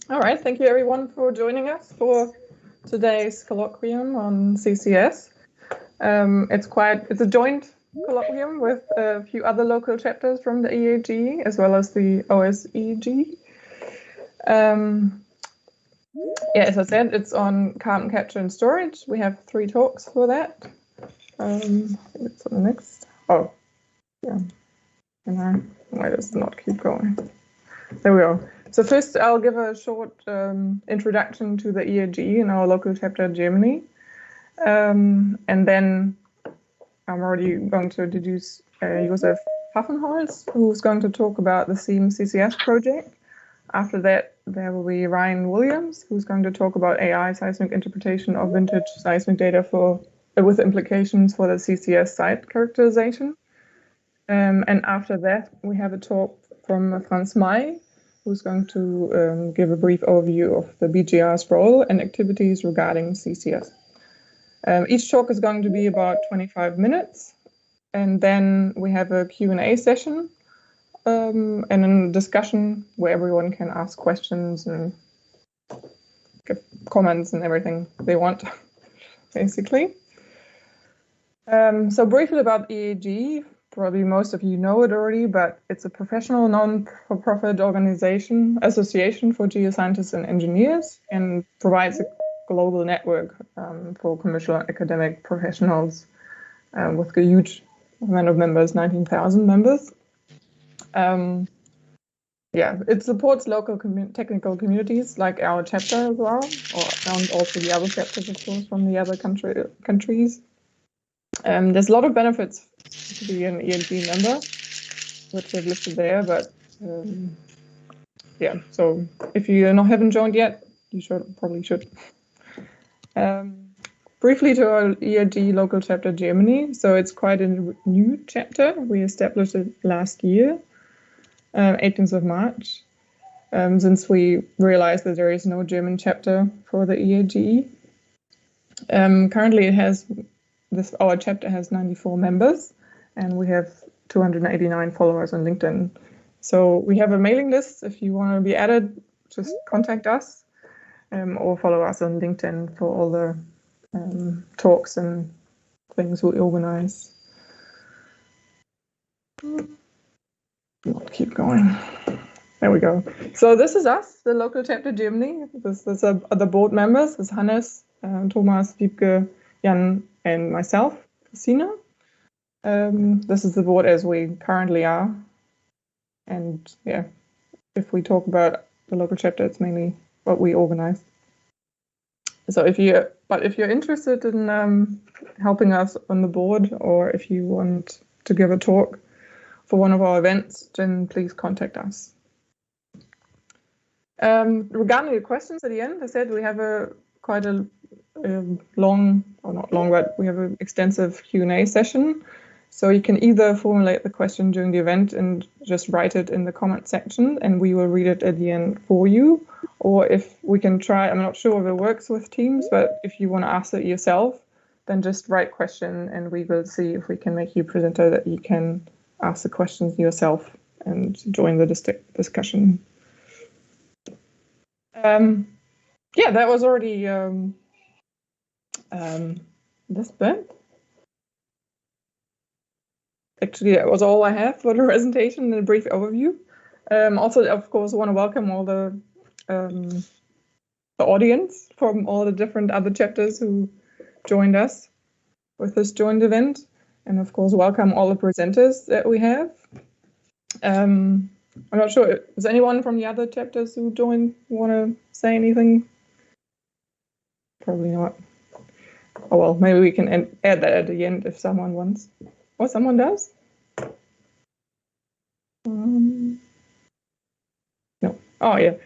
All right, thank you everyone for joining us for today's colloquium on CCS. It's a joint colloquium with a few other local chapters from the EAGE as well as the OSEG. As I said, it's on carbon capture and storage. We have 3 talks for that. It's on the next. Oh, yeah. Why does it not keep going? There we go. So first, I'll give a short introduction to the EAGE in our local chapter, Germany. And then I'm already going to introduce Josef Paffenholz, who's going to talk about the SEAM CCS project. After that, there will be Ryan Williams, who's going to talk about AI seismic interpretation of vintage seismic data with implications for the CCS site characterization. And after that, we have a talk from Franz May, who's going to give a brief overview of the BGR's role and activities regarding CCS. Each talk is going to be about 25 minutes, and then we have a Q&A session and a discussion where everyone can ask questions and give comments and everything they want, basically. So briefly about EAGE. Probably most of you know it already, but it's a professional non-for-profit association for geoscientists and engineers, and provides a global network for commercial and academic professionals with a huge amount of members, 19,000 members. It supports local technical communities like our chapter as well, and also the other chapters, of course, from the other countries. There's a lot of benefits to be an EAGE member, which I've listed there, but so if you haven't joined yet, you probably should. Briefly to our EAGE Local Chapter Germany. So it's quite a new chapter. We established it last year, 18th of March, since we realized that there is no German chapter for the EAGE. Currently our chapter has 94 members, and we have 289 followers on LinkedIn. So we have a mailing list. If you want to be added, just contact us or follow us on LinkedIn for all the talks and things we organize. Keep going. There we go. So this is us, the local chapter Germany. This are the board members. This is Hannes, Thomas, Wiebke, Jan, and myself, Christina. This is the board as we currently are. And if we talk about the local chapter, it's mainly what we organize. So if you're interested in helping us on the board, or if you want to give a talk for one of our events, then please contact us. Regarding your questions at the end, I said we have quite a long, or not long, but we have an extensive Q&A session. So you can either formulate the question during the event and just write it in the comment section, and we will read it at the end for you. Or if we can try, I'm not sure if it works with Teams, but if you want to ask it yourself, then just write question, and we will see if we can make you presenter that you can ask the questions yourself and join the discussion. That was already this bit. Actually, that was all I have for the presentation and a brief overview. Also, of course, I want to welcome all the audience from all the different other chapters who joined us with this joint event. And of course, welcome all the presenters that we have. I'm not sure, is anyone from the other chapters who joined want to say anything? Probably not. Oh, well, maybe we can add that at the end if someone wants. Or someone does? No. Oh, yeah.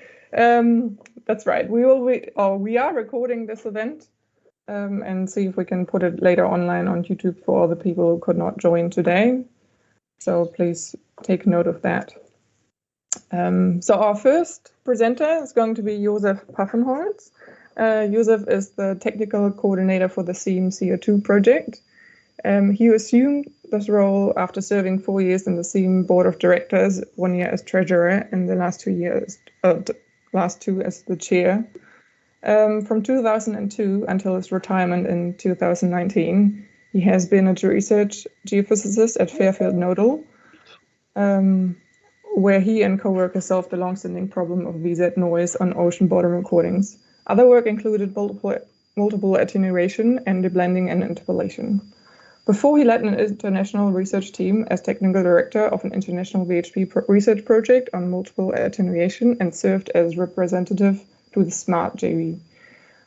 That's right. We are recording this event and see if we can put it later online on YouTube for all the people who could not join today. So please take note of that. So our first presenter is going to be Josef Paffenholz. Josef is the technical coordinator for the SEAM CO2 project. He assumed this role after serving 4 years in the SEAM board of directors, 1 year as treasurer, and the last 2 years, last two as the chair. From 2002 until his retirement in 2019, he has been a research geophysicist at Fairfield Nodal, where he and co-workers solved the long-standing problem of VZ noise on ocean bottom recordings. Other work included multiple attenuation and deblending and interpolation. Before, he led an international research team as technical director of an international VHP research project on multiple attenuation and served as representative to the SMART JV.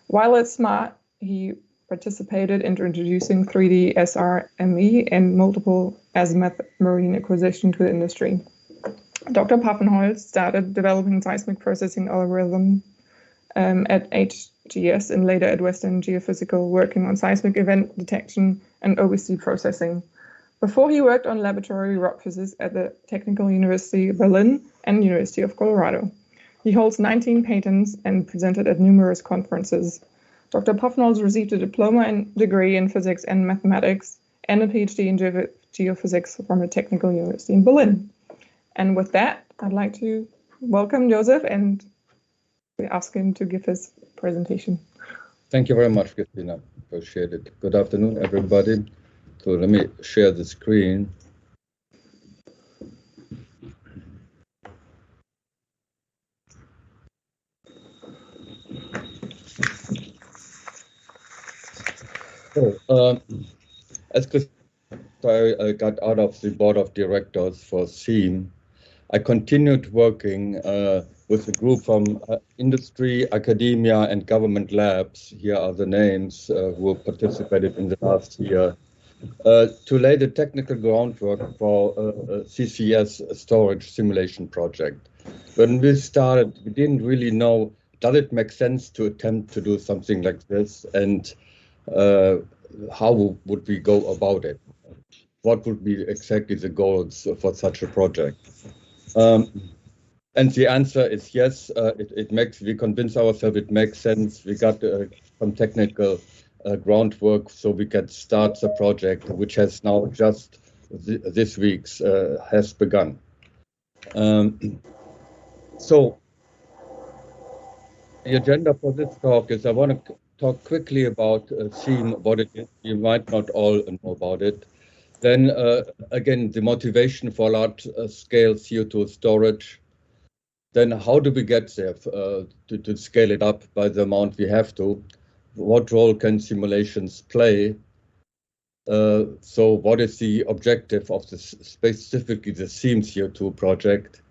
While at SMART, he participated in introducing 3D SRME and multiple azimuth marine acquisition to the industry. Dr. Paffenholz started developing seismic processing algorithm at HGS and later at Western Geophysical, working on seismic event detection and OBC processing. Before, he worked on laboratory rock physics at the Technical University of Berlin and University of Colorado. He holds 19 patents and presented at numerous conferences. Dr. Paffenholz received a diploma and degree in physics and mathematics and a PhD in geophysics from the Technical University in Berlin. And with that, I'd like to welcome Josef and we ask him to give his presentation. Thank you very much, Christina. Appreciate it. Good afternoon, everybody. So let me share the screen. So, as I got out of the board of directors for SEAM, I continued working with a group from industry, academia, and government labs. Here are the names who participated in the last year to lay the technical groundwork for a CCS storage simulation project. When we started, we didn't really know, does it make sense to attempt to do something like this, and how would we go about it? What would be exactly the goals for such a project? And the answer is yes. We convince ourselves it makes sense. We got some technical groundwork, so we can start the project, which has now just this week's has begun. So the agenda for this talk is I want to talk quickly about SEAM, what it is. You might not all know about it. Then again, the motivation for large-scale CO2 storage. Then how do we get there to scale it up by the amount we have to? What role can simulations play? So what is the objective of specifically the SEAM CO2 project?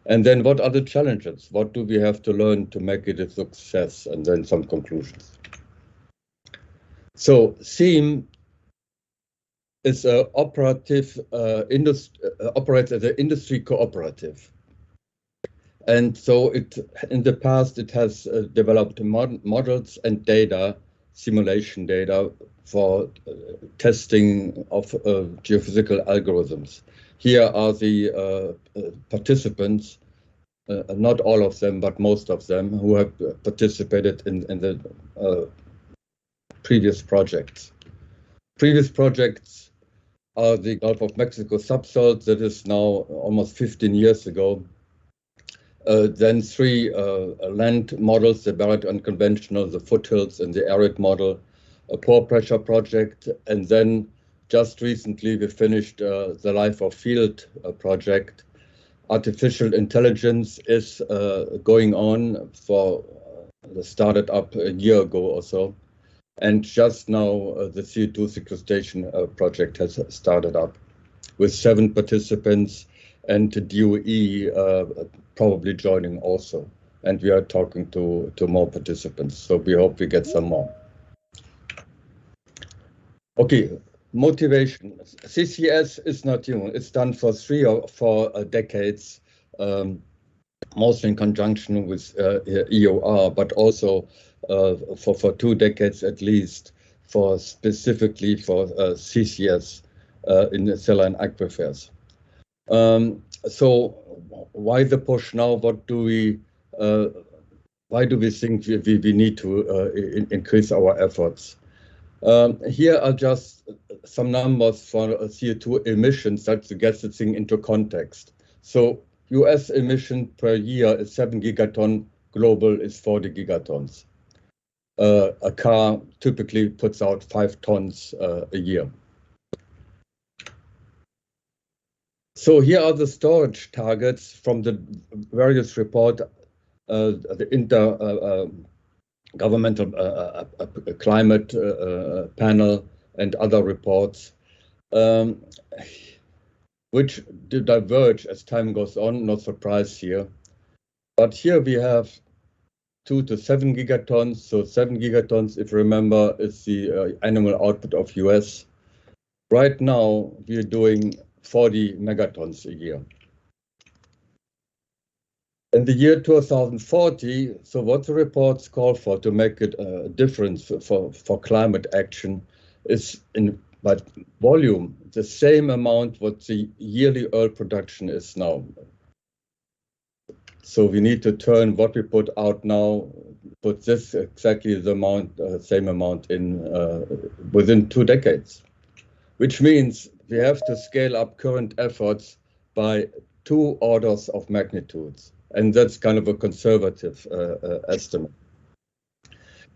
And then what are the challenges? What do we have to learn to make it a success? And then some conclusions. So SEAM is operates as an industry cooperative. And so in the past, it has developed models and data, simulation data for testing of geophysical algorithms. Here are the participants, not all of them, but most of them, who have participated in the previous projects. Previous projects are the Gulf of Mexico subsalt, that is now almost 15 years ago. Then three land models, the Barrett unconventional, the foothills, and the arid model, a pore pressure project, and then just recently we finished the life of field project. Artificial intelligence is going on for started up a year ago or so, and just now the CO2 sequestration project has started up with 7 participants and DOE probably joining also, and we are talking to more participants, so we hope we get some more. Okay, motivation. CCS is not new. It's done for 3 or 4 decades, mostly in conjunction with EOR, but also for 2 decades at least, specifically for CCS in the saline aquifers. So why the push now? What do we? Why do we think we need to increase our efforts? Here are just some numbers for CO2 emissions that to get the thing into context. So US emission per year is 7 gigaton global is 40 gigatons. A car typically puts out 5 tons a year. So here are the storage targets from the various reports, the intergovernmental climate panel and other reports, which diverge as time goes on, no surprise here. But here we have 2 to 7 gigatons. So 7 gigatons, if you remember, is the annual output of US. Right now, we're doing 40 megatons a year. In the year 2040, so what the reports call for to make it a difference for climate action is by volume, the same amount what the yearly oil production is now. So we need to turn what we put out now, put this exactly the amount, same amount in within 2 decades, which means we have to scale up current efforts by 2 orders of magnitudes. And that's kind of a conservative estimate.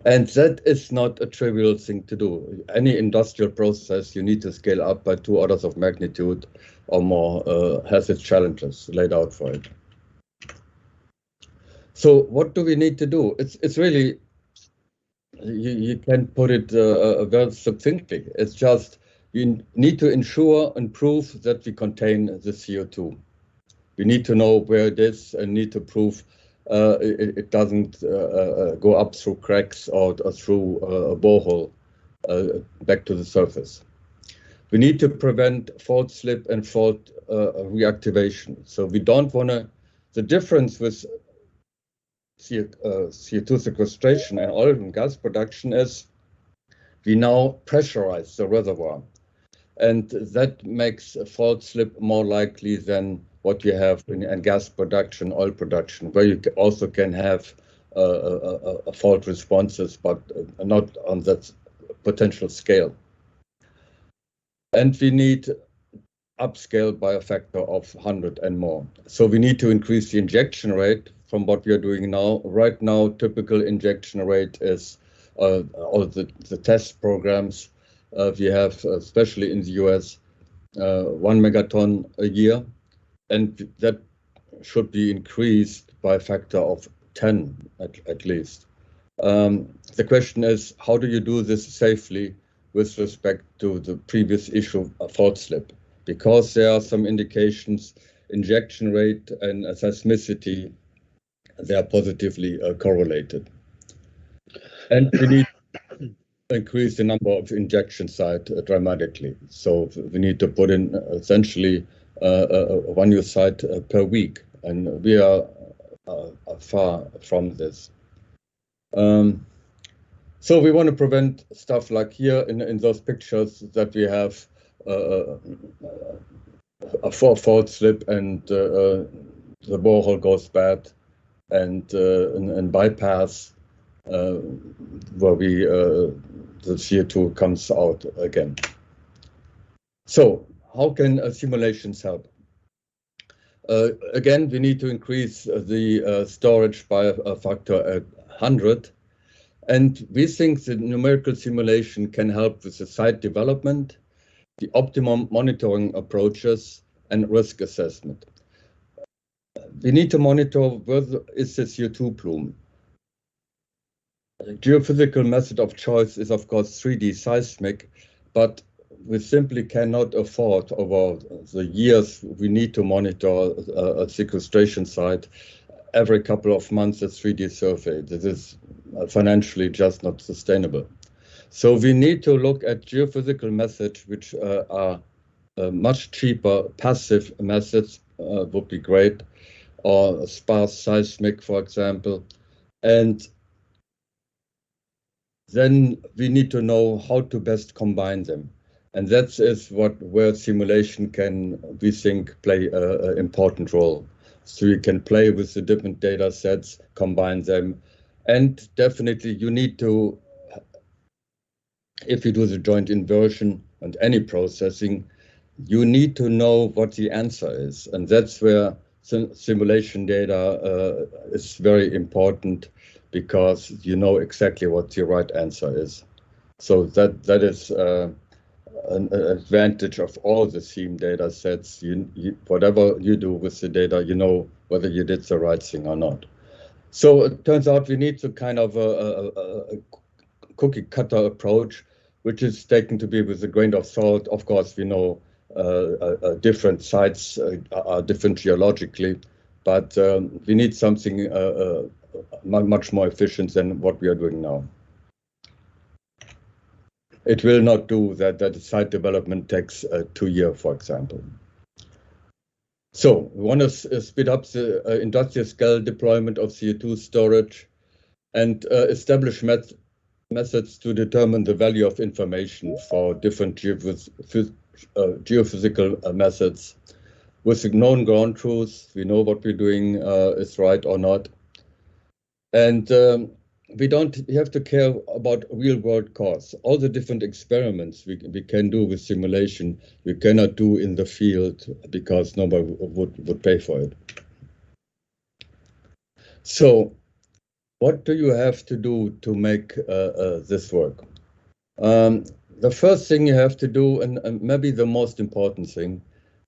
And that is not a trivial thing to do. Any industrial process, you need to scale up by 2 orders of magnitude or more, has its challenges laid out for it. So what do we need to do? It's really, you can put it very succinctly. It's just, you need to ensure and prove that we contain the CO2. We need to know where it is and need to prove it doesn't go up through cracks or through a borehole back to the surface. We need to prevent fault slip and fault reactivation. So we don't want to, the difference with CO2 sequestration and oil and gas production is we now pressurize the reservoir. And that makes a fault slip more likely than what you have in gas production, oil production, where you also can have fault responses, but not on that potential scale. And we need upscale by a factor of 100 and more. So we need to increase the injection rate from what we are doing now. Right now, typical injection rate is all the test programs we have, especially in the US, 1 megaton a year. And that should be increased by a factor of 10 at least. The question is, how do you do this safely with respect to the previous issue of fault slip? Because there are some indications, injection rate and seismicity, they are positively correlated. And we need to increase the number of injection sites dramatically. So we need to put in essentially 1 new site per week, and we are far from this. So we want to prevent stuff like here in those pictures that we have a fault slip and the borehole goes bad, and bypass where the CO2 comes out again. So how can simulations help? Again, we need to increase the storage by a factor of 100. And we think the numerical simulation can help with the site development, the optimum monitoring approaches, and risk assessment. We need to monitor whether is the CO2 plume. The geophysical method of choice is, of course, 3D seismic, but we simply cannot afford over the years we need to monitor a sequestration site every couple of months a 3D survey. This is financially just not sustainable. So we need to look at geophysical methods which are much cheaper. Passive methods would be great, or sparse seismic, for example. And then we need to know how to best combine them. And that is where simulation can, we think, play an important role. So you can play with the different data sets, combine them, and definitely you need to, if you do the joint inversion and any processing, you need to know what the answer is. And that's where simulation data is very important because you know exactly what the right answer is. So that is an advantage of all the theme data sets. Whatever you do with the data, you know whether you did the right thing or not. So it turns out we need to kind of a cookie cutter approach, which is taken to be with a grain of salt. Of course, we know different sites are different geologically, but we need something much more efficient than what we are doing now. It will not do that site development takes 2 years, for example. So we want to speed up the industrial scale deployment of CO2 storage and establish methods to determine the value of information for different geophysical methods. With the known ground truths, we know what we're doing is right or not. And we don't have to care about real-world costs. All the different experiments we can do with simulation, we cannot do in the field because nobody would pay for it. So what do you have to do to make this work? The first thing you have to do, and maybe the most important thing,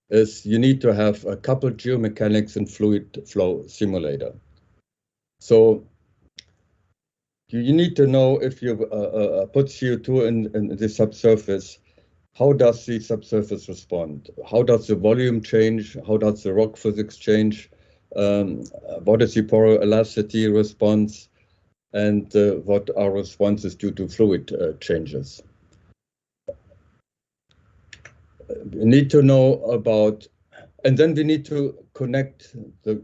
is you need to have a coupled geomechanics and fluid flow simulator. So you need to know if you put CO2 in the subsurface, how does the subsurface respond? How does the volume change? How does the rock physics change? What is the poroelasticity response? And what are responses due to fluid changes? We need to know about, and then we need to connect the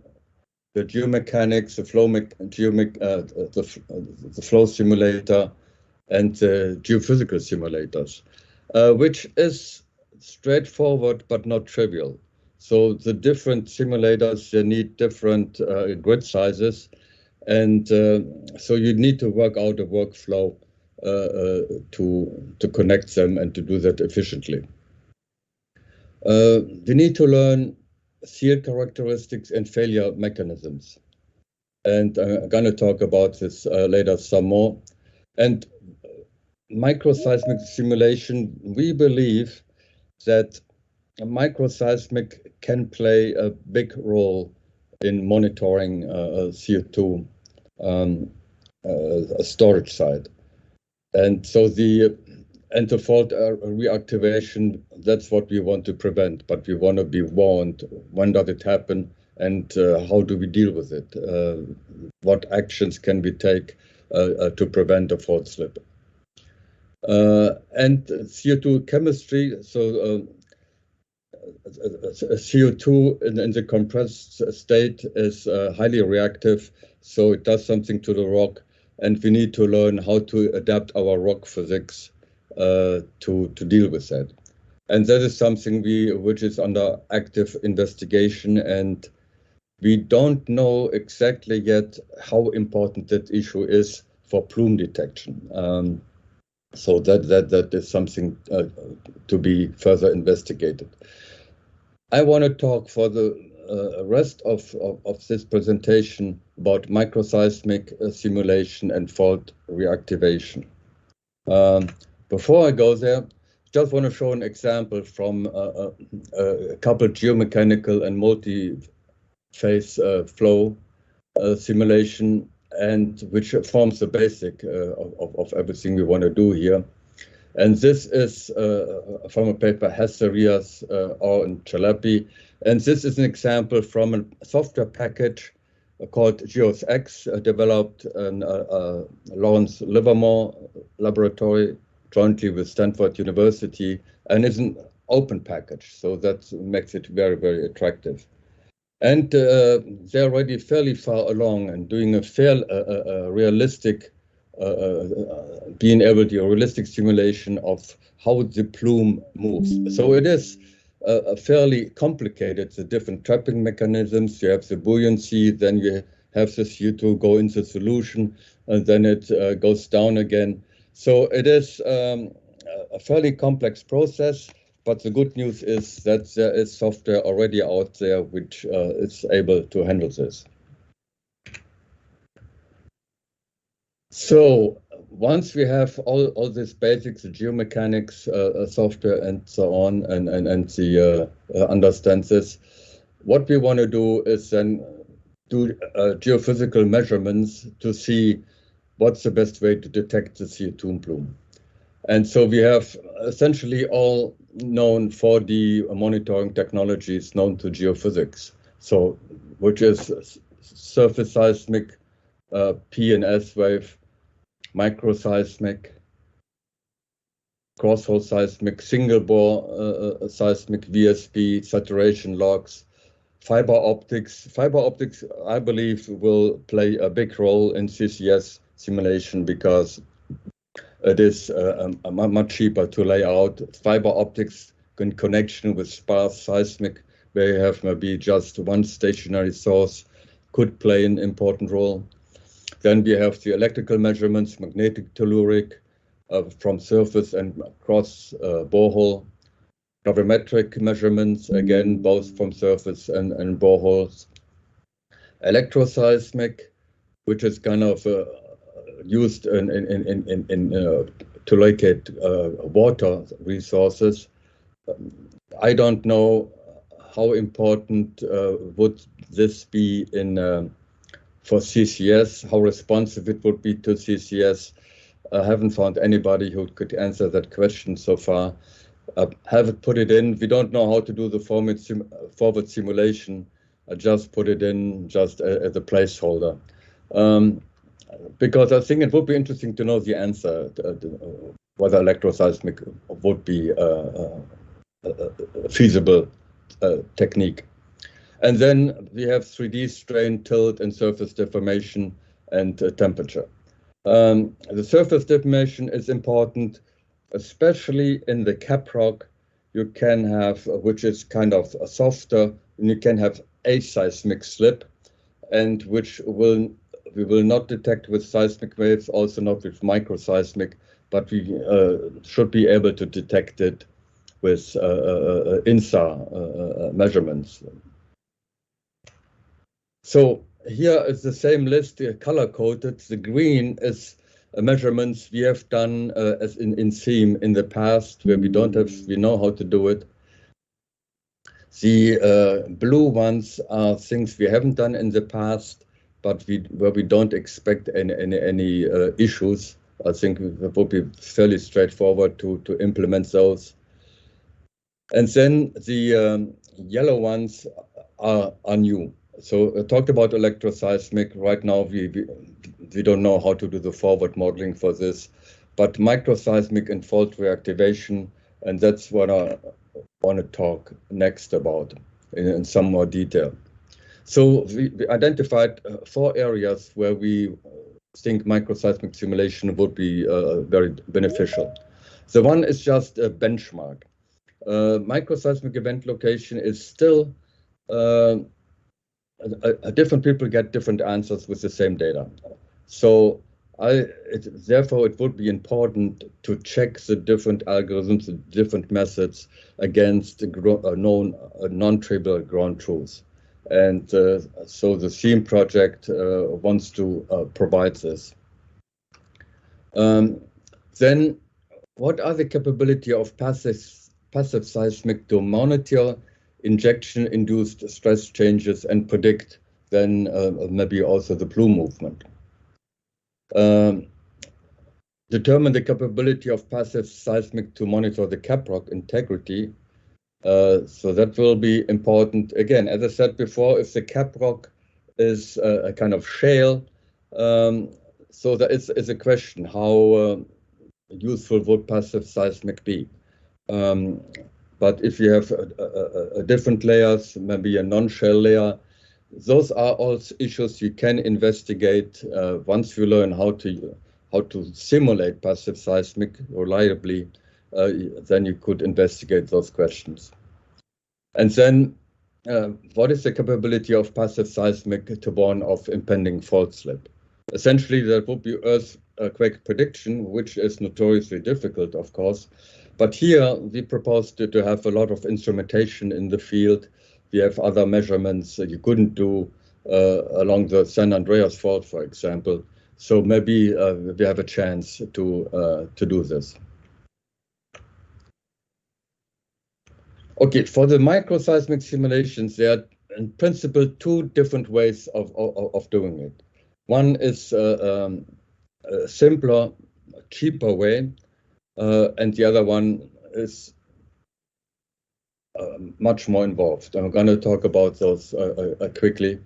geomechanics, the flow simulator, and the geophysical simulators, which is straightforward but not trivial. So the different simulators, they need different grid sizes, and so you need to work out a workflow to connect them and to do that efficiently. We need to learn field characteristics and failure mechanisms. And I'm going to talk about this later some more. And microseismic simulation, we believe that a microseismic can play a big role in monitoring CO2 storage site. And so the fault reactivation, that's what we want to prevent, but we want to be warned. When does it happen, and how do we deal with it? What actions can we take to prevent a fault slip? And CO2 chemistry, so CO2 in the compressed state is highly reactive, so it does something to the rock, and we need to learn how to adapt our rock physics to deal with that. And that is something which is under active investigation, and we don't know exactly yet how important that issue is for plume detection. So that is something to be further investigated. I want to talk for the rest of this presentation about microseismic simulation and fault reactivation. Before I go there, just want to show an example from a coupled geomechanical and multi-phase flow simulation, and which forms the basic of everything we want to do here. And this is from a paper Hesserias and Chalapi. And this is an example from a software package called GeosX, developed in Lawrence Livermore Laboratory jointly with Stanford University, and is an open package. So that makes it very, very attractive. And they're already fairly far along and doing a fair realistic, being able to do a realistic simulation of how the plume moves. So it is fairly complicated, the different trapping mechanisms. You have the buoyancy, then you have the CO2 go into solution, and then it goes down again. So it is a fairly complex process, but the good news is that there is software already out there which is able to handle this. So once we have all these basics, the geomechanics software and so on, and the understand this, what we want to do is then do geophysical measurements to see what's the best way to detect the CO2 plume. And so we have essentially all known 4D monitoring technologies known to geophysics. So, which is surface seismic, P and S wave, microseismic, cross-hole seismic, single bore seismic, VSB, saturation logs, fiber optics. Fiber optics, I believe, will play a big role in CCS simulation because it is much cheaper to lay out fiber optics in connection with sparse seismic, where you have maybe just one stationary source, could play an important role. Then we have the electrical measurements, magnetic telluric from surface and cross borehole, gravimetric measurements, again, both from surface and boreholes. Electroseismic, which is kind of used to locate water resources. I don't know how important would this be in for CCS, how responsive it would be to CCS. I haven't found anybody who could answer that question so far. Haven't put it in. We don't know how to do the forward simulation. I just put it in just as a placeholder. Because I think it would be interesting to know the answer, whether electroseismic would be a feasible technique. And then we have 3D strain, tilt, and surface deformation and temperature. The surface deformation is important, especially in the cap rock. You can have, which is kind of softer, and you can have aseismic slip, and which we will not detect with seismic waves, also not with microseismic, but we should be able to detect it with INSA measurements. So here is the same list, color-coded. The green is measurements we have done as in SEAM in the past, where we know how to do it. The blue ones are things we haven't done in the past, but where we don't expect any issues. I think it would be fairly straightforward to implement those. And then the yellow ones are new. So I talked about electroseismic. Right now, we don't know how to do the forward modeling for this, but microseismic and fault reactivation, and that's what I want to talk next about in some more detail. So we identified 4 areas where we think microseismic simulation would be very beneficial. The one is just a benchmark. Microseismic event location is still different people get different answers with the same data. So therefore it would be important to check the different algorithms, the different methods against known non-trivial ground truths. And so the SEAM project wants to provide this. Then what are the capability of passive seismic to monitor injection-induced stress changes and predict then maybe also the plume movement? Determine the capability of passive seismic to monitor the caprock integrity. So that will be important. Again, as I said before, if the caprock is a kind of shale, so that is a question, how useful would passive seismic be? But if you have a different layers, maybe a non-shale layer, those are all issues you can investigate once you learn how to simulate passive seismic reliably. Then you could investigate those questions. And then, what is the capability of passive seismic to warn of impending fault slip? Essentially, that would be earthquake prediction, which is notoriously difficult, of course. But here we propose to have a lot of instrumentation in the field. We have other measurements that you couldn't do along the San Andreas fault, for example. So maybe we have a chance to do this. Okay, for the microseismic simulations, there are in principle two different ways of doing it. One is a simpler, cheaper way, and the other one is much more involved. I'm going to talk about those quickly.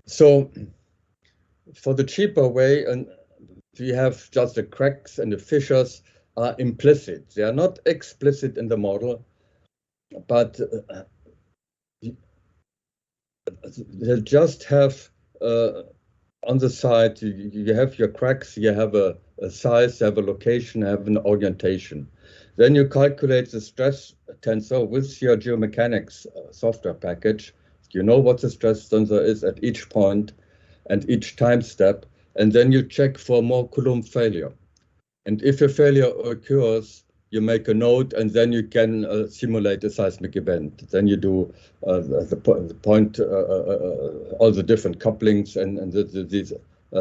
So for the cheaper way, and we have just the cracks and the fissures are implicit. They are not explicit in the model, but they just have on the side, you have your cracks, you have a size, you have a location, you have an orientation. Then you calculate the stress tensor with your geomechanics software package. You know what the stress tensor is at each point and each time step, and then you check for more Coulomb failure. And if a failure occurs, you make a note, and then you can simulate a seismic event. Then you do the point, all the different couplings and these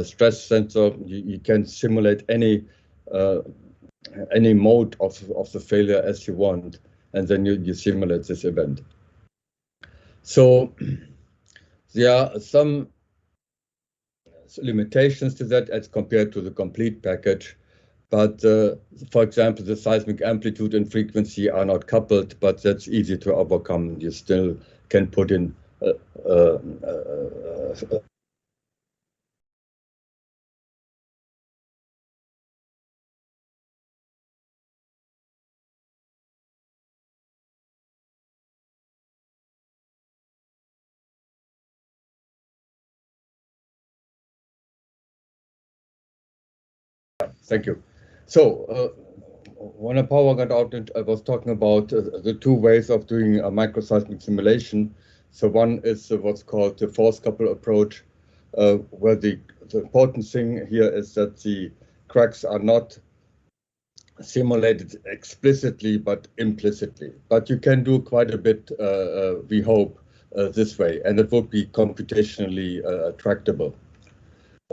stress sensor. You can simulate any mode of the failure as you want, and then you simulate this event. So there are some limitations to that as compared to the complete package. But for example, the seismic amplitude and frequency are not coupled, but that's easy to overcome. You still can put in Thank you. So when a power got out, I was talking about the two ways of doing a microseismic simulation. So one is what's called the force couple approach, where the important thing here is that the cracks are not simulated explicitly, but implicitly. But you can do quite a bit, we hope, this way, and it would be computationally tractable.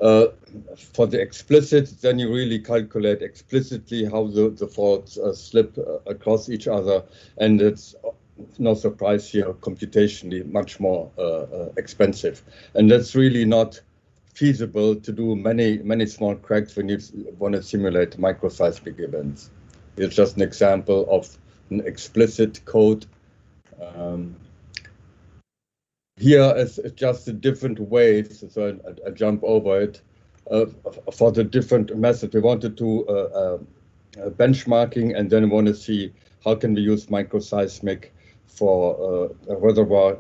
For the explicit, then you really calculate explicitly how the faults slip across each other, and it's no surprise here, computationally much more expensive. And that's really not feasible to do many small cracks when you want to simulate microseismic events. It's just an example of an explicit code. Here is just the different ways, so I jump over it, for the different methods. We wanted to benchmarking, and then we want to see how can we use microseismic for reservoir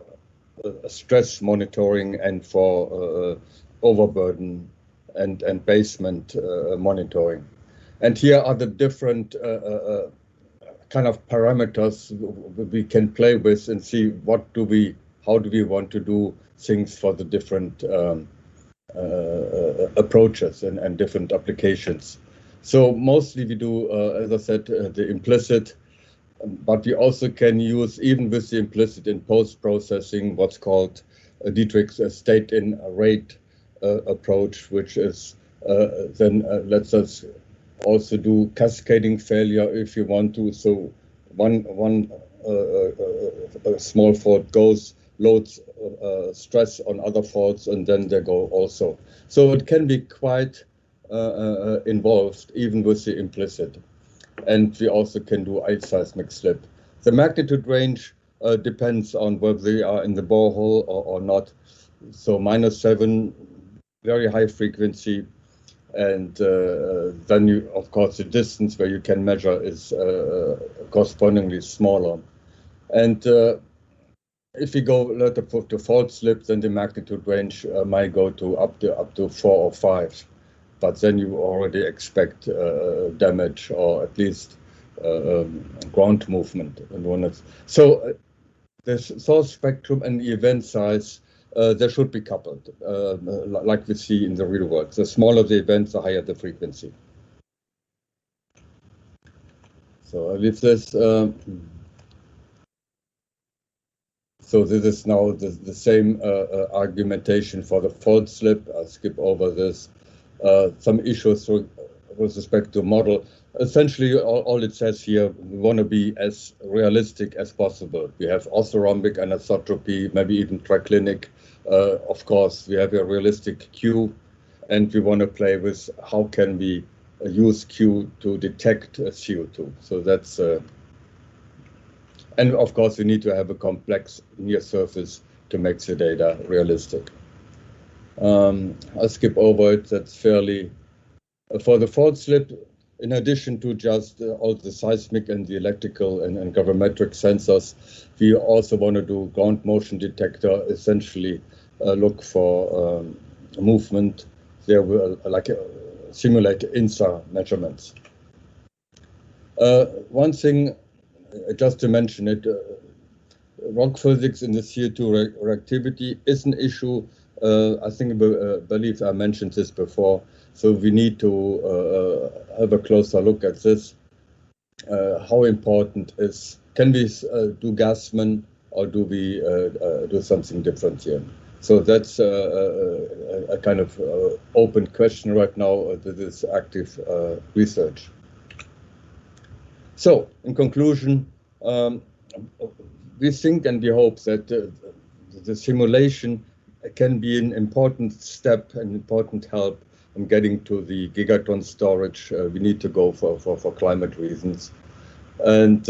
stress monitoring and for overburden and basement monitoring. And here are the different kind of parameters we can play with and see how do we want to do things for the different approaches and different applications. So mostly we do, as I said, the implicit, but we also can use, even with the implicit in post-processing, what's called a Dietrich's state in rate approach, which is then lets us also do cascading failure if you want to. So one small fault goes, loads stress on other faults, and then they go also. So it can be quite involved, even with the implicit. And we also can do seismic slip. The magnitude range depends on whether they are in the borehole or not. So -7, very high frequency. And then you, of course, the distance where you can measure is correspondingly smaller. And if you go later to fault slip, then the magnitude range might go to up to 4 or 5, but then you already expect damage or at least ground movement. So the source spectrum and the event size, they should be coupled, like we see in the real world. The smaller the event, the higher the frequency. So with this, so this is now the same argumentation for the fault slip. I'll skip over this. Some issues with respect to model. Essentially, all it says here, we want to be as realistic as possible. We have orthorhombic anisotropy, maybe even triclinic. Of course, we have a realistic Q, and we want to play with how can we use Q to detect CO2. So that's and of course, we need to have a complex near surface to make the data realistic. I'll skip over it. That's fairly, for the fault slip, in addition to just all the seismic and the electrical and gravimetric sensors, we also want to do ground motion detector, essentially look for movement. There will simulate INSA measurements. One thing, just to mention it, rock physics in the CO2 reactivity is an issue. I believe I mentioned this before. So we need to have a closer look at this. How important is, can we do Gassman, or do we do something different here? So that's a kind of open question right now. That is active research. So, in conclusion, we think and we hope that the simulation can be an important step, an important help in getting to the gigaton storage we need to go for climate reasons. And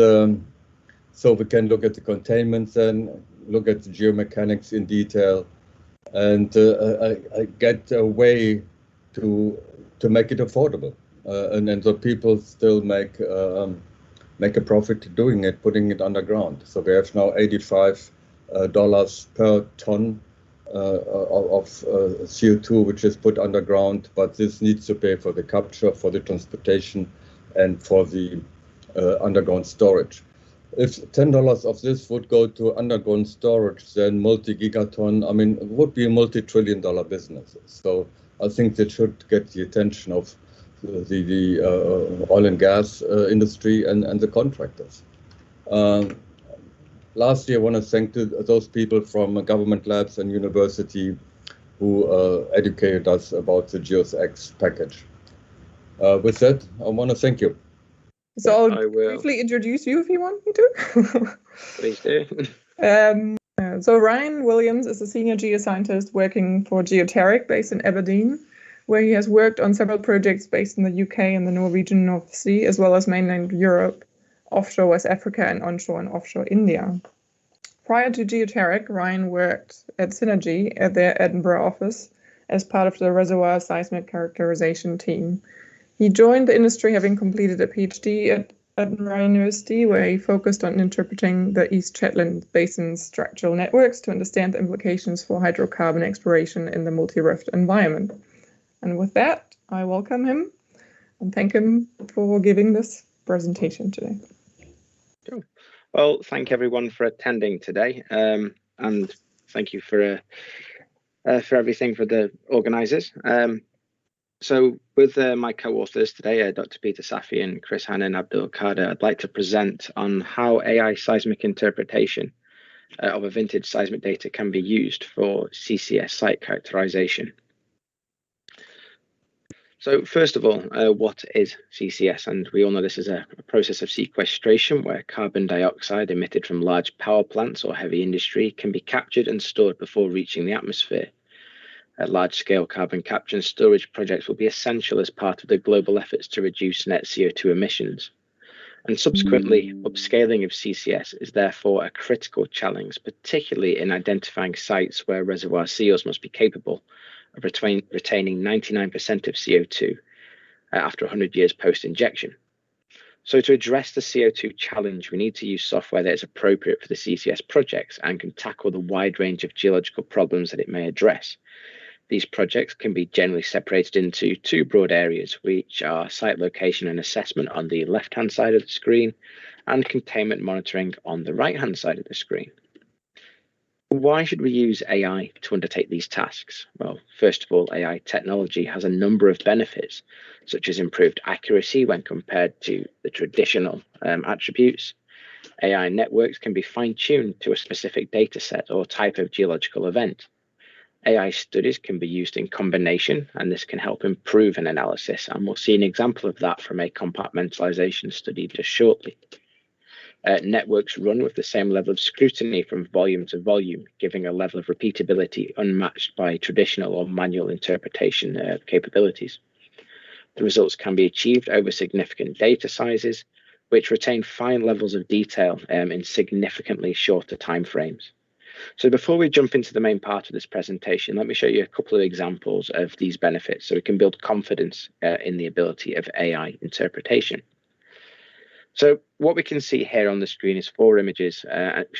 so we can look at the containment then, look at the geomechanics in detail, and get a way to make it affordable. And so people still make a profit doing it, putting it underground. So we have now $85 per ton of CO2, which is put underground, but this needs to pay for the capture, for the transportation, and for the underground storage. If $10 of this would go to underground storage, then multi-gigaton, I mean, it would be a multi-trillion-dollar business. So I think that should get the attention of the oil and gas industry and the contractors. Lastly, I want to thank those people from government labs and university who educated us about the GeosX package. With that, I want to thank you. So I'll briefly introduce you if you want me to. Please do. So Ryan Williams is a senior geoscientist working for Geoteric based in Aberdeen, where he has worked on several projects based in the UK and the Norwegian North Sea, as well as mainland Europe, offshore West Africa, and onshore and offshore India. Prior to Geoteric, Ryan worked at Synergy at their Edinburgh office as part of the reservoir seismic characterization team. He joined the industry having completed a PhD at Edinburgh University, where he focused on interpreting the East Shetland Basin's structural networks to understand the implications for hydrocarbon exploration in the multi-rift environment. And with that, I welcome him and thank him for giving this presentation today. Cool. Well, thank everyone for attending today, and thank you for everything for the organisers. So with my co-authors today, Dr. Peter Safi and Chris Hanna and Abdul Qadir, I'd like to present on how AI seismic interpretation of a vintage seismic data can be used for CCS site characterization. So first of all, what is CCS? And we all know this is a process of sequestration where carbon dioxide emitted from large power plants or heavy industry can be captured and stored before reaching the atmosphere. Large-scale carbon capture and storage projects will be essential as part of the global efforts to reduce net CO2 emissions. And subsequently, upscaling of CCS is therefore a critical challenge, particularly in identifying sites where reservoir seals must be capable of retaining 99% of CO2 after 100 years post-injection. So to address the CO2 challenge, we need to use software that is appropriate for the CCS projects and can tackle the wide range of geological problems that it may address. These projects can be generally separated into two broad areas, which are site location and assessment on the left-hand side of the screen and containment monitoring on the right-hand side of the screen. Why should we use AI to undertake these tasks? Well, first of all, AI technology has a number of benefits, such as improved accuracy when compared to the traditional attributes. AI networks can be fine-tuned to a specific data set or type of geological event. AI studies can be used in combination, and this can help improve an analysis, and we'll see an example of that from a compartmentalization study just shortly. Networks run with the same level of scrutiny from volume to volume, giving a level of repeatability unmatched by traditional or manual interpretation capabilities. The results can be achieved over significant data sizes, which retain fine levels of detail in significantly shorter timeframes. So before we jump into the main part of this presentation, let me show you a couple of examples of these benefits so we can build confidence in the ability of AI interpretation. So what we can see here on the screen is 4 images,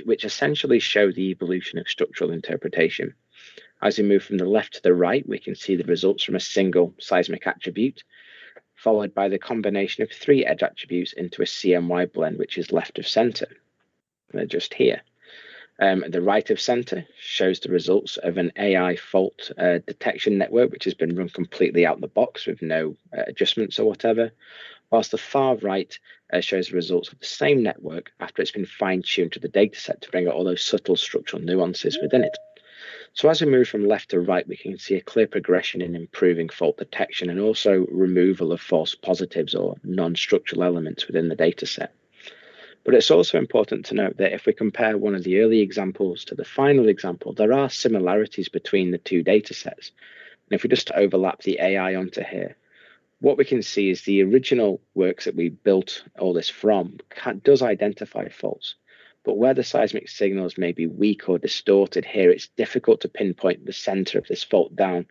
which essentially show the evolution of structural interpretation. As we move from the left to the right, we can see the results from a single seismic attribute, followed by the combination of 3 edge attributes into a CMY blend, which is left of center. They're just here. The right of center shows the results of an AI fault detection network, which has been run completely out of the box with no adjustments or whatever, whilst the far right shows the results of the same network after it's been fine-tuned to the dataset to bring out all those subtle structural nuances within it. So as we move from left to right, we can see a clear progression in improving fault detection and also removal of false positives or non-structural elements within the dataset. But it's also important to note that if we compare one of the early examples to the final example, there are similarities between the 2 datasets. And if we just overlap the AI onto here, what we can see is the original works that we built all this from does identify faults. But where the seismic signals may be weak or distorted here, it's difficult to pinpoint the center of this fault down,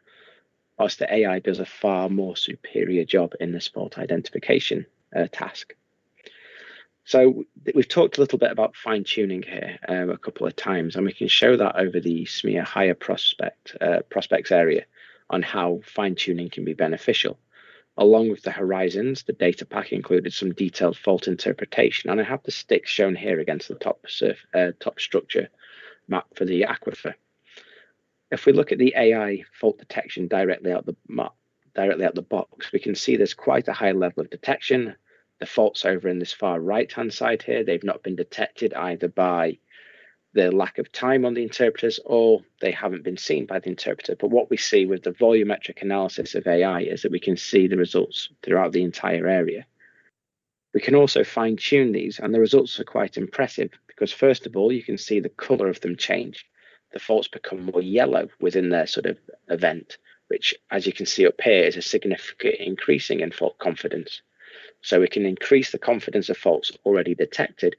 whilst the AI does a far more superior job in this fault identification task. So we've talked a little bit about fine-tuning here a couple of times, and we can show that over the SMEA higher prospects area on how fine-tuning can be beneficial. Along with the horizons, the data pack included some detailed fault interpretation, and I have the sticks shown here against the top structure map for the aquifer. If we look at the AI fault detection directly out the box, we can see there's quite a high level of detection. The faults over in this far right-hand side here, they've not been detected either by the lack of time on the interpreters or they haven't been seen by the interpreter. But what we see with the volumetric analysis of AI is that we can see the results throughout the entire area. We can also fine-tune these, and the results are quite impressive because, first of all, you can see the color of them change. The faults become more yellow within their sort of event, which, as you can see up here, is a significant increasing in fault confidence. So we can increase the confidence of faults already detected,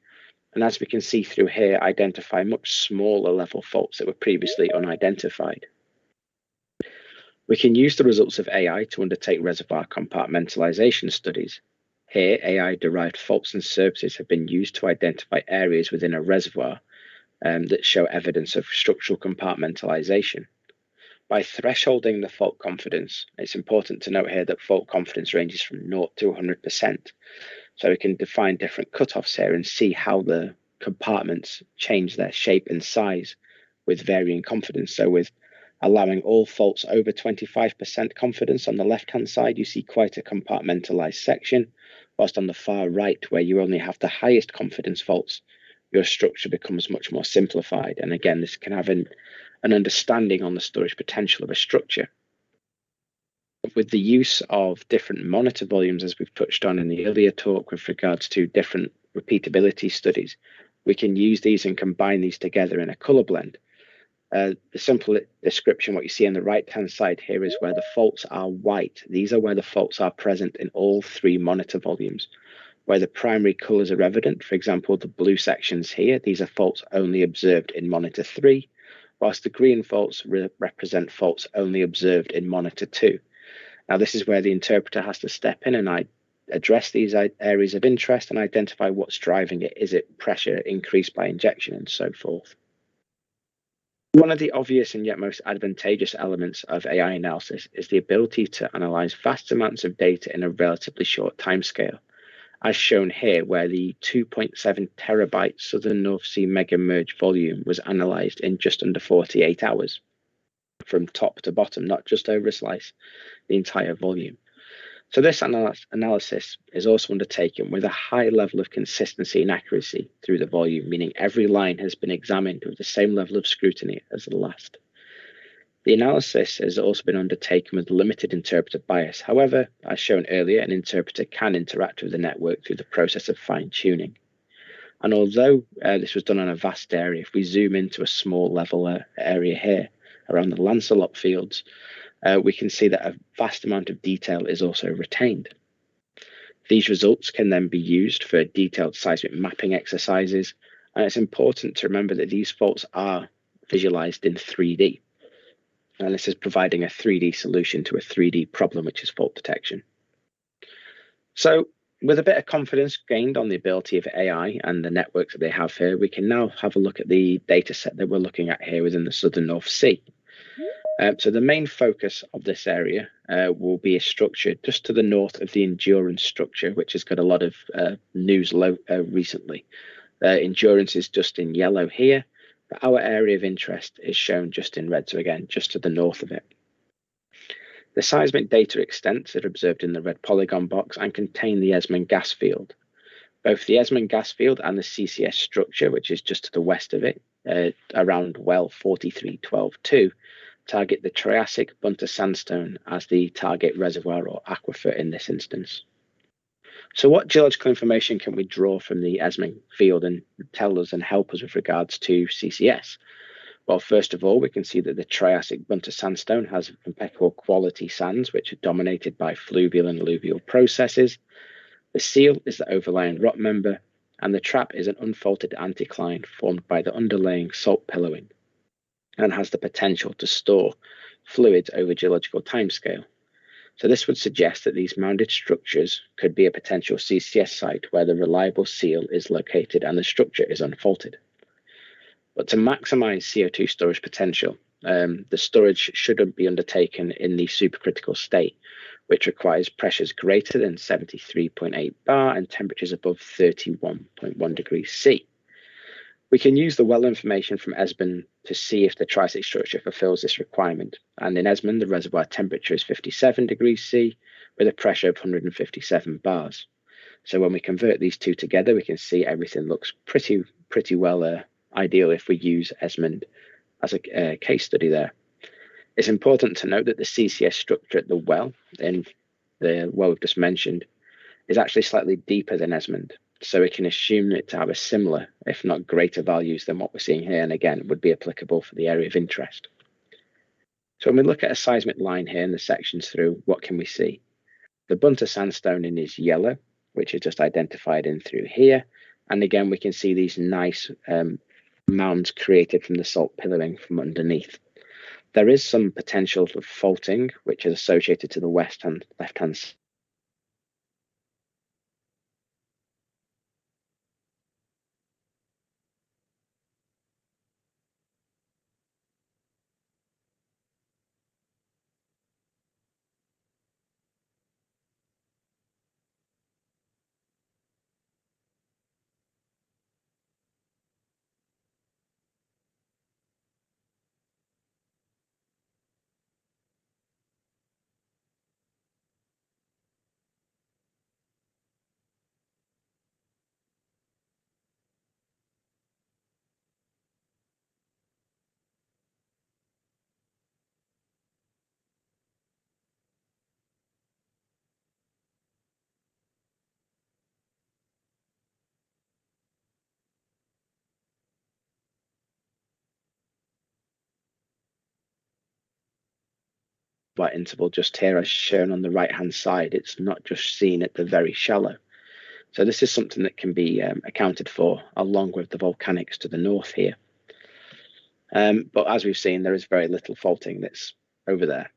and as we can see through here, identify much smaller level faults that were previously unidentified. We can use the results of AI to undertake reservoir compartmentalization studies. Here, AI-derived faults and surfaces have been used to identify areas within a reservoir that show evidence of structural compartmentalization. By thresholding the fault confidence, it's important to note here that fault confidence ranges from 0 to 100%. So we can define different cutoffs here and see how the compartments change their shape and size with varying confidence. So with allowing all faults over 25% confidence on the left-hand side, you see quite a compartmentalized section, whilst on the far right, where you only have the highest confidence faults, your structure becomes much more simplified. And again, this can have an understanding on the storage potential of a structure. With the use of different monitor volumes, as we've touched on in the earlier talk with regards to different repeatability studies, we can use these and combine these together in a color blend. The simple description, what you see on the right-hand side here is where the faults are white. These are where the faults are present in all 3 monitor volumes. Where the primary colors are evident, for example, the blue sections here, these are faults only observed in monitor 3, whilst the green faults represent faults only observed in monitor 2. Now, this is where the interpreter has to step in and address these areas of interest and identify what's driving it. Is it pressure increased by injection and so forth? One of the obvious and yet most advantageous elements of AI analysis is the ability to analyze vast amounts of data in a relatively short timescale. as shown here, where the 2.7 terabyte Southern North Sea mega merge volume was analysed in just under 48 hours, from top to bottom, not just over a slice, the entire volume. So this analysis is also undertaken with a high level of consistency and accuracy through the volume, meaning every line has been examined with the same level of scrutiny as the last. The analysis has also been undertaken with limited interpreter bias. However, as shown earlier, an interpreter can interact with the network through the process of fine-tuning. And although this was done on a vast area, if we zoom into a small level area here around the Lancelot fields, we can see that a vast amount of detail is also retained. These results can then be used for detailed seismic mapping exercises, and it's important to remember that these faults are visualized in 3D. And this is providing a 3D solution to a 3D problem, which is fault detection. So with a bit of confidence gained on the ability of AI and the networks that they have here, we can now have a look at the data set that we're looking at here within the Southern North Sea. So the main focus of this area will be a structure just to the north of the Endurance structure, which has got a lot of news recently. Endurance is just in yellow here, but our area of interest is shown just in red, so again, just to the north of it. The seismic data extents are observed in the red polygon box and contain the Esmond gas field. Both the Esmond gas field and the CCS structure, which is just to the west of it, around well 4312-2, target the Triassic Bunter sandstone as the target reservoir or aquifer in this instance. So what geological information can we draw from the Esmond field and tell us and help us with regards to CCS? Well, first of all, we can see that the Triassic Bunter sandstone has impeccable quality sands, which are dominated by fluvial and alluvial processes. The seal is the overlying rock member, and the trap is an unfaulted anticline formed by the underlying salt pillowing and has the potential to store fluids over geological timescale. So this would suggest that these mounded structures could be a potential CCS site where the reliable seal is located and the structure is unfaulted. But to maximize CO2 storage potential, the storage shouldn't be undertaken in the supercritical state, which requires pressures greater than 73.8 bar and temperatures above 31.1 degrees C. We can use the well information from Esmond to see if the Triassic structure fulfills this requirement. And in Esmond, the reservoir temperature is 57 degrees C with a pressure of 157 bars. So when we convert these two together, we can see everything looks pretty well ideal if we use Esmond as a case study there. It's important to note that the CCS structure at the well, in the well we've just mentioned, is actually slightly deeper than Esmond. So we can assume it to have a similar, if not greater values than what we're seeing here. And again, it would be applicable for the area of interest. So when we look at a seismic line here in the sections through, what can we see? The Bunter sandstone is yellow, which is just identified in through here. And again, we can see these nice mounds created from the salt pillowing from underneath. There is some potential for faulting, which is associated to the west and left-hand side. Interval just here as shown on the right hand side. It's not just seen at the very shallow. So this is something that can be accounted for along with the volcanics to the north here. But as we've seen, there is very little faulting that's over there.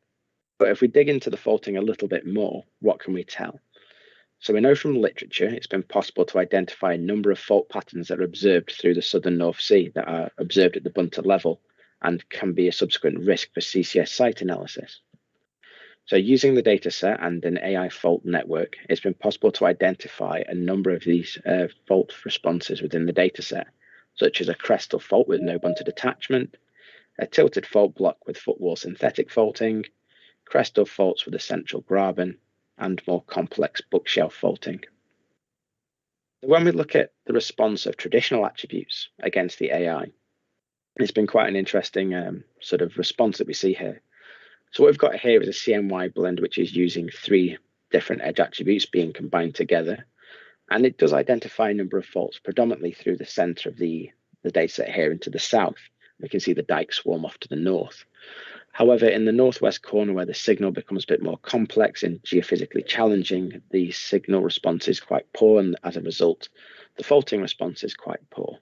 But if we dig into the faulting a little bit more, what can we tell? So we know from literature it's been possible to identify a number of fault patterns that are observed through the Southern North Sea that are observed at the Bunter level and can be a subsequent risk for CCS site analysis. So using the data set and an AI fault network, it's been possible to identify a number of these fault responses within the data set, such as a crestal fault with no bunted attachment, a tilted fault block with footwall synthetic faulting, crestal faults with a central graben, and more complex bookshelf faulting. So when we look at the response of traditional attributes against the AI, it's been quite an interesting sort of response that we see here. So what we've got here is a CNY blend, which is using 3 different edge attributes being combined together. And it does identify a number of faults, predominantly through the center of the data set here into the south. We can see the dike swarm off to the north. However, in the northwest corner where the signal becomes a bit more complex and geophysically challenging, the signal response is quite poor, and as a result, the faulting response is quite poor.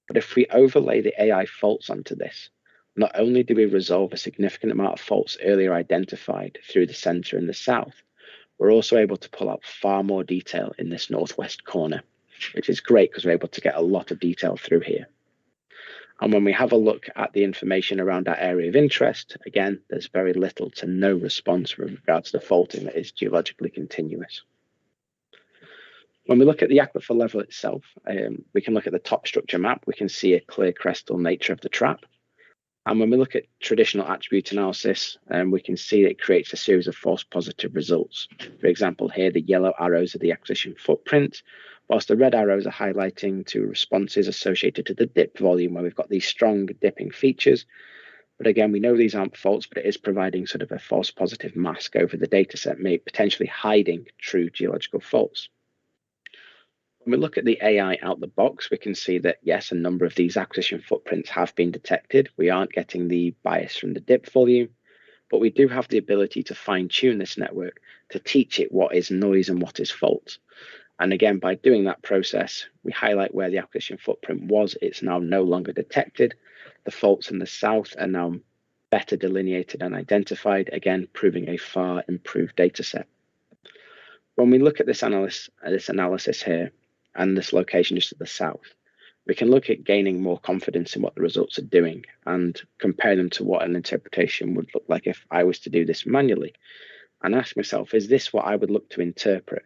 But if we overlay the AI faults onto this, not only do we resolve a significant amount of faults earlier identified through the center and the south, we're also able to pull out far more detail in this northwest corner, which is great because we're able to get a lot of detail through here. And when we have a look at the information around our area of interest, again, there's very little to no response with regards to faulting that is geologically continuous. When we look at the aquifer level itself, we can look at the top structure map. We can see a clear crestal nature of the trap. And when we look at traditional attribute analysis, we can see that it creates a series of false positive results. For example, here, the yellow arrows are the acquisition footprint, whilst the red arrows are highlighting to responses associated to the dip volume, where we've got these strong dipping features. But again, we know these aren't faults, but it is providing sort of a false positive mask over the data set, potentially hiding true geological faults. When we look at the AI out the box, we can see that, yes, a number of these acquisition footprints have been detected. We aren't getting the bias from the dip volume, but we do have the ability to fine-tune this network to teach it what is noise and what is fault. And again, by doing that process, we highlight where the acquisition footprint was. It's now no longer detected. The faults in the south are now better delineated and identified, again, proving a far improved data set. When we look at this analysis here, and this location just to the south, we can look at gaining more confidence in what the results are doing and compare them to what an interpretation would look like if I was to do this manually, and ask myself, is this what I would look to interpret?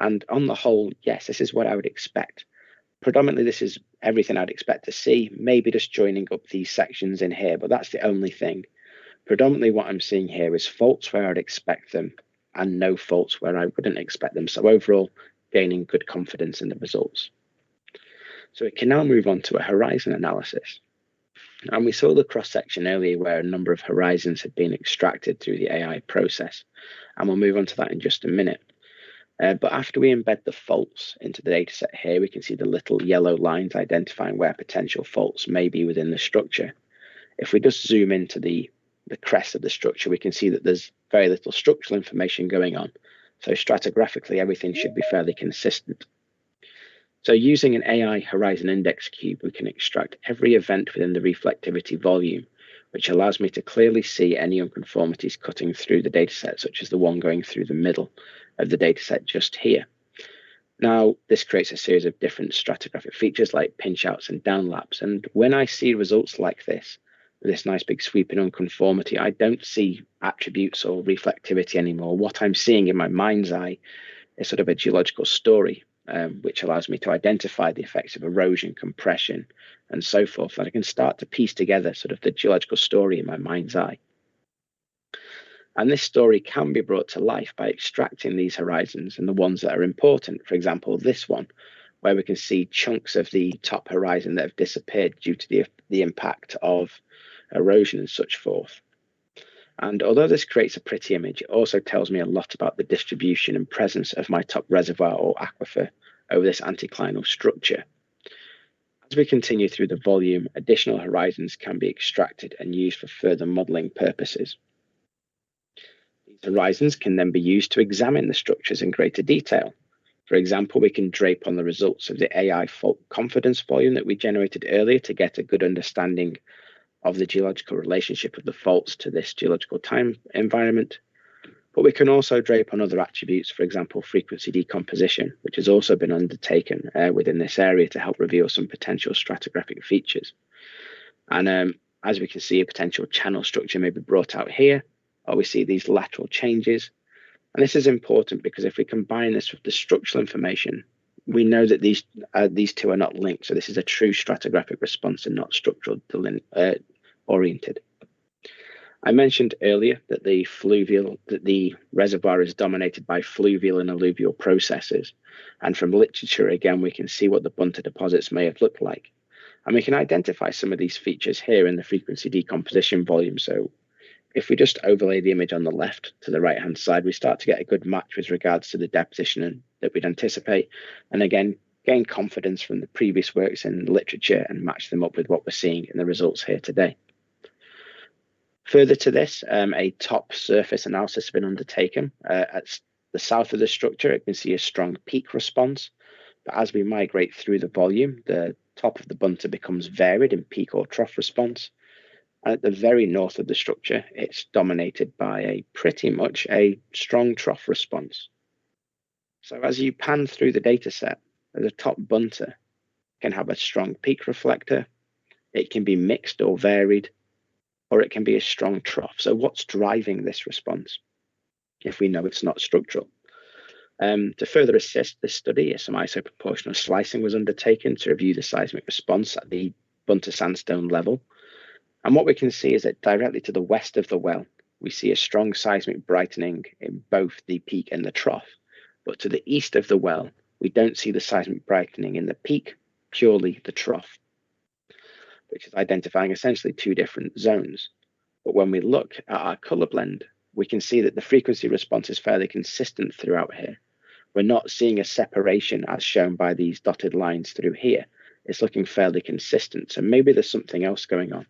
And on the whole, yes, this is what I would expect. Predominantly, this is everything I'd expect to see, maybe just joining up these sections in here, but that's the only thing. Predominantly what I'm seeing here is faults where I'd expect them and no faults where I wouldn't expect them. So overall, gaining good confidence in the results. So we can now move on to a horizon analysis. And we saw the cross-section earlier where a number of horizons had been extracted through the AI process. And we'll move on to that in just a minute. But after we embed the faults into the data set here, we can see the little yellow lines identifying where potential faults may be within the structure. If we just zoom into the crest of the structure, we can see that there's very little structural information going on. So stratigraphically, everything should be fairly consistent. So using an AI horizon index cube, we can extract every event within the reflectivity volume, which allows me to clearly see any unconformities cutting through the dataset, such as the one going through the middle of the dataset just here. Now, this creates a series of different stratigraphic features like pinch outs and downlaps. And when I see results like this, with this nice big sweeping unconformity, I don't see attributes or reflectivity anymore. What I'm seeing in my mind's eye is sort of a geological story, which allows me to identify the effects of erosion, compression, and so forth. And I can start to piece together sort of the geological story in my mind's eye. And this story can be brought to life by extracting these horizons and the ones that are important. For example, this one, where we can see chunks of the top horizon that have disappeared due to the impact of erosion and such forth. And although this creates a pretty image, it also tells me a lot about the distribution and presence of my top reservoir or aquifer over this anticlinal structure. As we continue through the volume, additional horizons can be extracted and used for further modelling purposes. These horizons can then be used to examine the structures in greater detail. For example, we can drape on the results of the AI fault confidence volume that we generated earlier to get a good understanding of the geological relationship of the faults to this geological time environment. But we can also drape on other attributes, for example, frequency decomposition, which has also been undertaken within this area to help reveal some potential stratigraphic features. And as we can see, a potential channel structure may be brought out here, or we see these lateral changes. And this is important because if we combine this with the structural information, we know that these two are not linked. So this is a true stratigraphic response and not structural oriented. I mentioned earlier that the reservoir is dominated by fluvial and alluvial processes. And from literature, again, we can see what the bunter deposits may have looked like. And we can identify some of these features here in the frequency decomposition volume. So if we just overlay the image on the left to the right-hand side, we start to get a good match with regards to the deposition that we'd anticipate. And again, gain confidence from the previous works in literature and match them up with what we're seeing in the results here today. Further to this, a top surface analysis has been undertaken. At the south of the structure, it can see a strong peak response. But as we migrate through the volume, the top of the bunter becomes varied in peak or trough response. And at the very north of the structure, it's dominated by pretty much a strong trough response. So as you pan through the data set, the top bunter can have a strong peak reflector, it can be mixed or varied, or it can be a strong trough. So what's driving this response if we know it's not structural? To further assist this study, some isoproportional slicing was undertaken to review the seismic response at the bunter sandstone level. And what we can see is that directly to the west of the well, we see a strong seismic brightening in both the peak and the trough. But to the east of the well, we don't see the seismic brightening in the peak, purely the trough, which is identifying essentially two different zones. But when we look at our color blend, we can see that the frequency response is fairly consistent throughout here. We're not seeing a separation as shown by these dotted lines through here. It's looking fairly consistent. So maybe there's something else going on.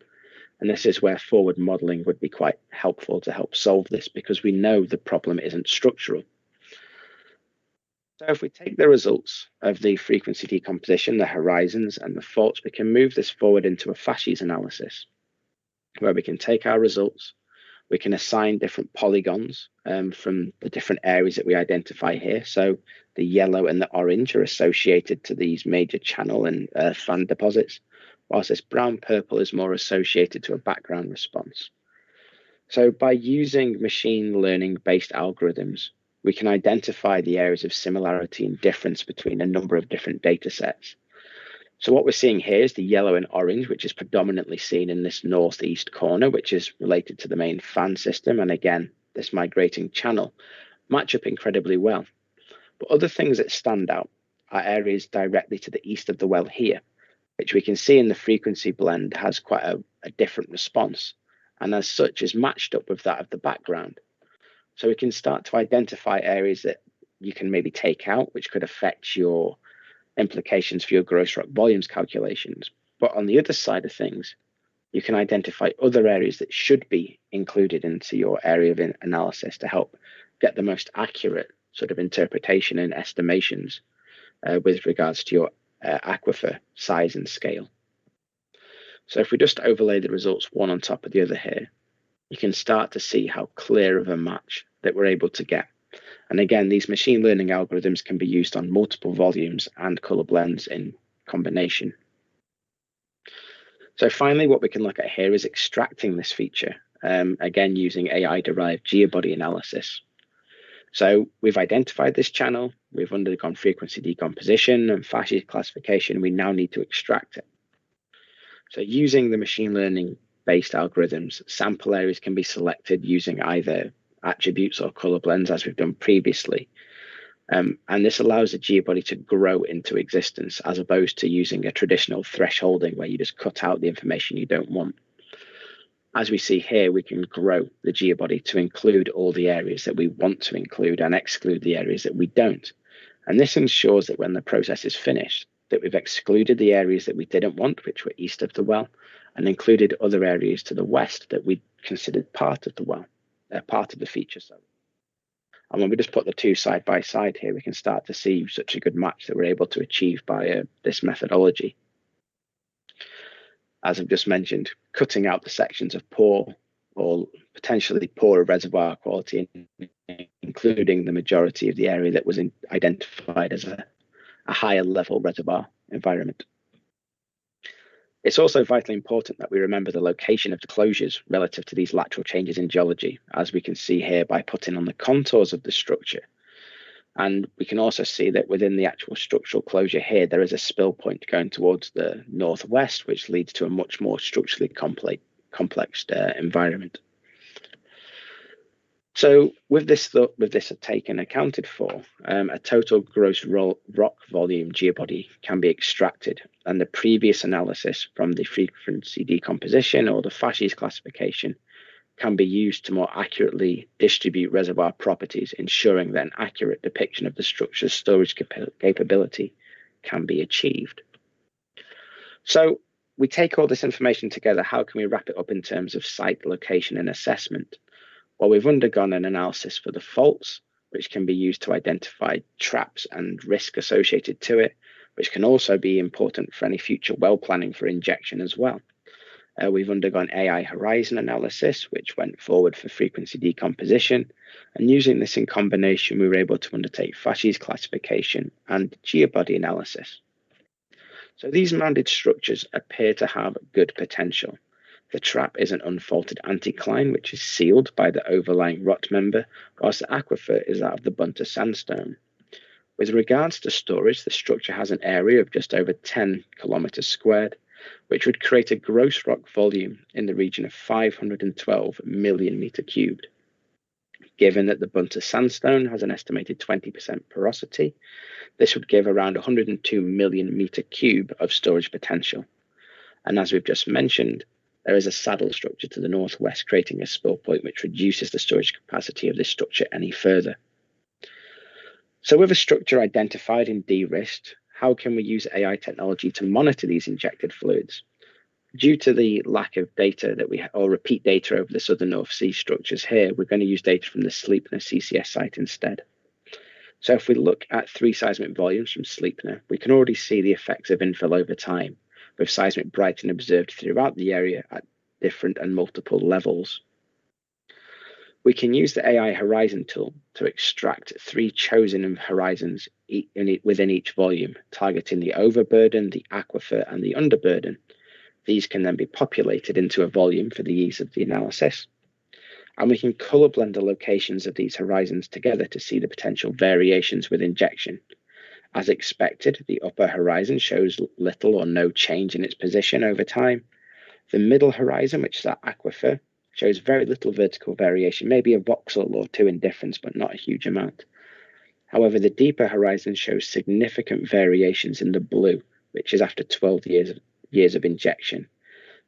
And this is where forward modeling would be quite helpful to help solve this, because we know the problem isn't structural. So if we take the results of the frequency decomposition, the horizons and the faults, we can move this forward into a facies analysis, where we can take our results, we can assign different polygons from the different areas that we identify here. So the yellow and the orange are associated to these major channel and fan deposits, whilst this brown purple is more associated to a background response. So by using machine learning based algorithms, we can identify the areas of similarity and difference between a number of different data sets. So what we're seeing here is the yellow and orange, which is predominantly seen in this northeast corner, which is related to the main fan system. And again, this migrating channel match up incredibly well. But other things that stand out are areas directly to the east of the well here, which we can see in the frequency blend has quite a different response, and as such is matched up with that of the background. So we can start to identify areas that you can maybe take out, which could affect your implications for your gross rock volumes calculations. But on the other side of things, you can identify other areas that should be included into your area of analysis to help get the most accurate sort of interpretation and estimations with regards to your aquifer size and scale. So if we just overlay the results one on top of the other here, you can start to see how clear of a match that we're able to get. And again, these machine learning algorithms can be used on multiple volumes and color blends in combination. So finally, what we can look at here is extracting this feature, again, using AI-derived geobody analysis. So we've identified this channel, we've undergone frequency decomposition and facies classification, we now need to extract it. So using the machine learning based algorithms, sample areas can be selected using either attributes or color blends as we've done previously. And this allows the geobody to grow into existence as opposed to using a traditional thresholding where you just cut out the information you don't want. As we see here, we can grow the geobody to include all the areas that we want to include and exclude the areas that we don't. And this ensures that when the process is finished, that we've excluded the areas that we didn't want, which were east of the well, and included other areas to the west that we considered part of the well, part of the feature zone. And when we just put the two side by side here, we can start to see such a good match that we're able to achieve by this methodology. As I've just mentioned, cutting out the sections of poor or potentially poorer reservoir quality, including the majority of the area that was identified as a higher level reservoir environment. It's also vitally important that we remember the location of the closures relative to these lateral changes in geology, as we can see here by putting on the contours of the structure. And we can also see that within the actual structural closure here, there is a spill point going towards the northwest, which leads to a much more structurally complex environment. So with this taken accounted for, a total gross rock volume geobody can be extracted, and the previous analysis from the frequency decomposition or the Facies classification can be used to more accurately distribute reservoir properties, ensuring that an accurate depiction of the structure's storage capability can be achieved. So we take all this information together. How can we wrap it up in terms of site location and assessment? Well, we've undergone an analysis for the faults, which can be used to identify traps and risk associated to it, which can also be important for any future well planning for injection as well. We've undergone AI horizon analysis, which went forward for frequency decomposition. And using this in combination, we were able to undertake Facies classification and geobody analysis. So these mounded structures appear to have good potential. The trap is an unfaulted anticline, which is sealed by the overlying rock member, whilst the aquifer is that of the Bunter sandstone. With regards to storage, the structure has an area of just over 10 kilometers squared, which would create a gross rock volume in the region of 512 million meter cubed. Given that the Bunter sandstone has an estimated 20% porosity, this would give around 102 million meter cube of storage potential. And as we've just mentioned, there is a saddle structure to the northwest, creating a spill point which reduces the storage capacity of this structure any further. So with a structure identified and de-risked, how can we use AI technology to monitor these injected fluids? Due to the lack of data or repeat data over the southern North Sea structures here, we're going to use data from the Sleipner CCS site instead. So if we look at 3 seismic volumes from Sleipner, we can already see the effects of infill over time, with seismic brightening observed throughout the area at different and multiple levels. We can use the AI horizon tool to extract 3 chosen horizons within each volume, targeting the overburden, the aquifer, and the underburden. These can then be populated into a volume for the ease of the analysis. And we can color blend the locations of these horizons together to see the potential variations with injection. As expected, the upper horizon shows little or no change in its position over time. The middle horizon, which is that aquifer, shows very little vertical variation, maybe a voxel or 2 in difference, but not a huge amount. However, the deeper horizon shows significant variations in the blue, which is after 12 years of injection.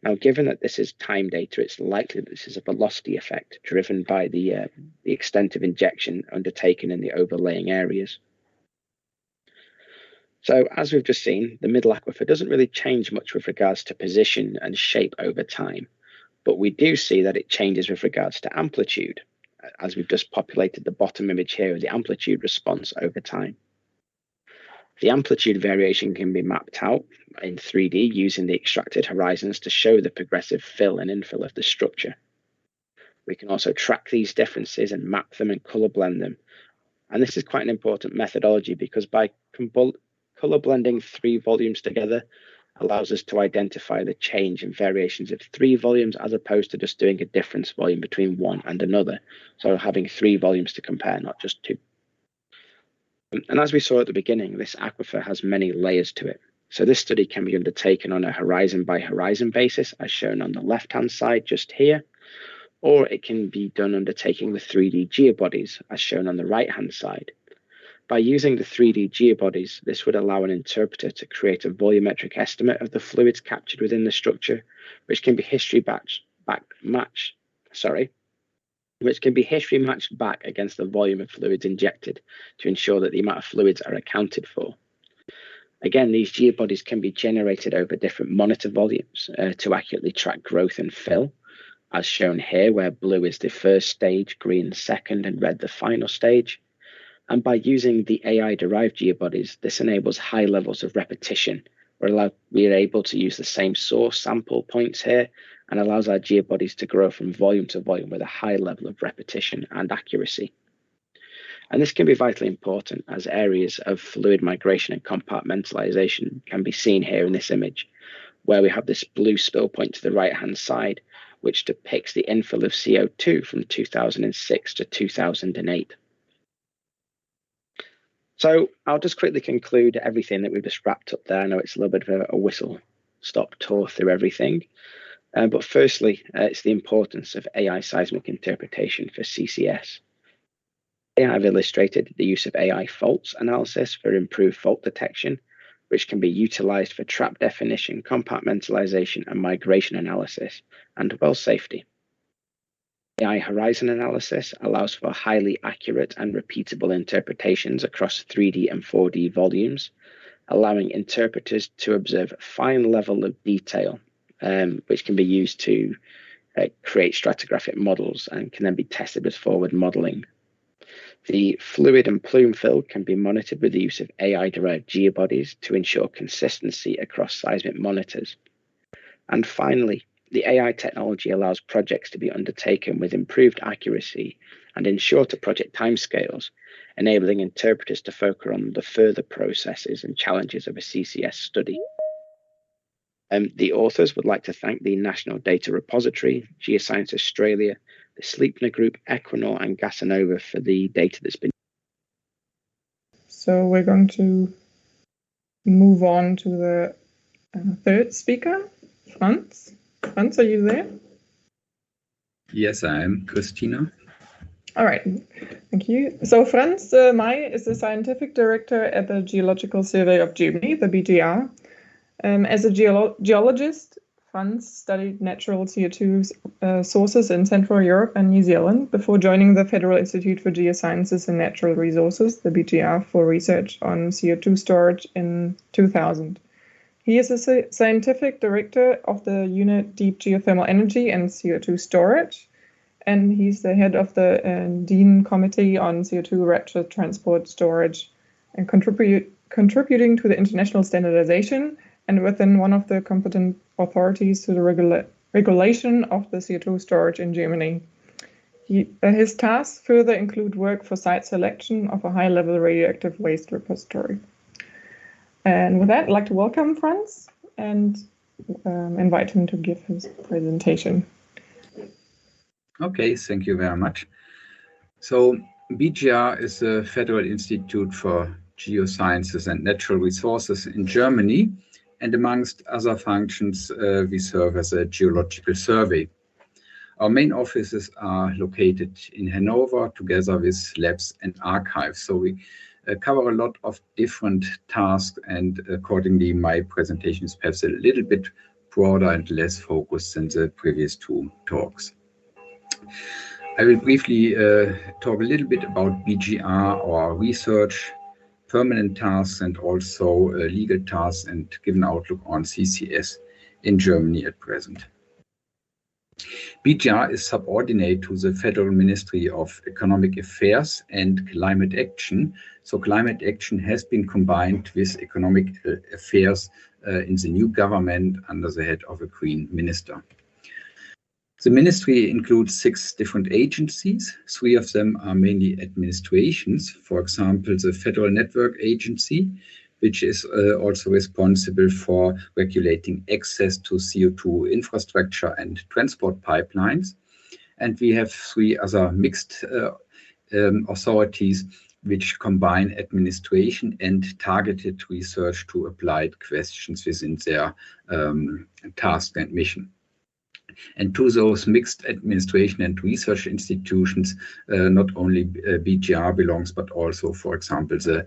Now, given that this is time data, it's likely that this is a velocity effect driven by the extent of injection undertaken in the overlaying areas. So as we've just seen, the middle aquifer doesn't really change much with regards to position and shape over time, but we do see that it changes with regards to amplitude, as we've just populated the bottom image here of the amplitude response over time. The amplitude variation can be mapped out in 3D using the extracted horizons to show the progressive fill and infill of the structure. We can also track these differences and map them and color blend them. And this is quite an important methodology because by color blending 3 volumes together allows us to identify the change and variations of 3 volumes as opposed to just doing a difference volume between one and another. So having 3 volumes to compare, not just 2. And as we saw at the beginning, this aquifer has many layers to it. So this study can be undertaken on a horizon by horizon basis, as shown on the left-hand side just here, or it can be done undertaking the 3D geobodies, as shown on the right-hand side. By using the 3D geobodies, this would allow an interpreter to create a volumetric estimate of the fluids captured within the structure, which can be history matched back against the volume of fluids injected to ensure that the amount of fluids are accounted for. Again, these geobodies can be generated over different monitor volumes to accurately track growth and fill, as shown here, where blue is the first stage, green the second, and red the final stage. And by using the AI-derived geobodies, this enables high levels of repetition. We are able to use the same source sample points here and allows our geobodies to grow from volume to volume with a high level of repetition and accuracy. And this can be vitally important as areas of fluid migration and compartmentalization can be seen here in this image, where we have this blue spill point to the right-hand side, which depicts the infill of CO2 from 2006 to 2008. So I'll just quickly conclude everything that we've just wrapped up there. I know it's a little bit of a whistle-stop tour through everything. But firstly, it's the importance of AI seismic interpretation for CCS. I've illustrated the use of AI faults analysis for improved fault detection, which can be utilized for trap definition, compartmentalization, and migration analysis, and well safety. AI horizon analysis allows for highly accurate and repeatable interpretations across 3D and 4D volumes, allowing interpreters to observe a fine level of detail, which can be used to create stratigraphic models and can then be tested with forward modeling. The fluid and plume fill can be monitored with the use of AI-derived geobodies to ensure consistency across seismic monitors. And finally, the AI technology allows projects to be undertaken with improved accuracy and in shorter project timescales, enabling interpreters to focus on the further processes and challenges of a CCS study. The authors would like to thank the National Data Repository, Geoscience Australia, the Sleipner Group, Equinor, and Gasanova for the data that's been. So we're going to move on to the third speaker, Franz. Franz, are you there? Yes, I am, Christina. All right, thank you. So Franz May is the scientific director at the Geological Survey of Germany, the BGR. As a geologist, Franz studied natural CO2 sources in Central Europe and New Zealand before joining the Federal Institute for Geosciences and Natural Resources, the BGR, for research on CO2 storage in 2000. He is a scientific director of the unit Deep Geothermal Energy and CO2 Storage, and he's the head of the Dean Committee on CO2 Rapture Transport Storage, and contributing to the international standardization and within one of the competent authorities to the regulation of the CO2 storage in Germany. His tasks further include work for site selection of a high-level radioactive waste repository. And with that, I'd like to welcome Franz and invite him to give his presentation. Okay, thank you very much. So BGR is the Federal Institute for Geosciences and Natural Resources in Germany. And amongst other functions, we serve as a geological survey. Our main offices are located in Hanover, together with labs and archives. So we cover a lot of different tasks, and accordingly, my presentation is perhaps a little bit broader and less focused than the previous two talks. I will briefly talk a little bit about BGR, our research, permanent tasks, and also legal tasks, and give an outlook on CCS in Germany at present. BGR is subordinate to the Federal Ministry of Economic Affairs and Climate Action. So climate action has been combined with economic affairs in the new government under the head of a Green minister. The ministry includes 6 different agencies. 3 of them are mainly administrations. For example, the Federal Network Agency, which is also responsible for regulating access to CO2 infrastructure and transport pipelines. And we have 3 other mixed authorities which combine administration and targeted research to applied questions within their task and mission. And to those mixed administration and research institutions, not only BGR belongs, but also, for example, the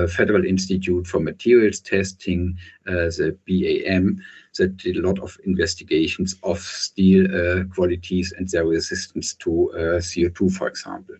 Federal Institute for Materials Testing, the BAM, that did a lot of investigations of steel qualities and their resistance to CO2, for example.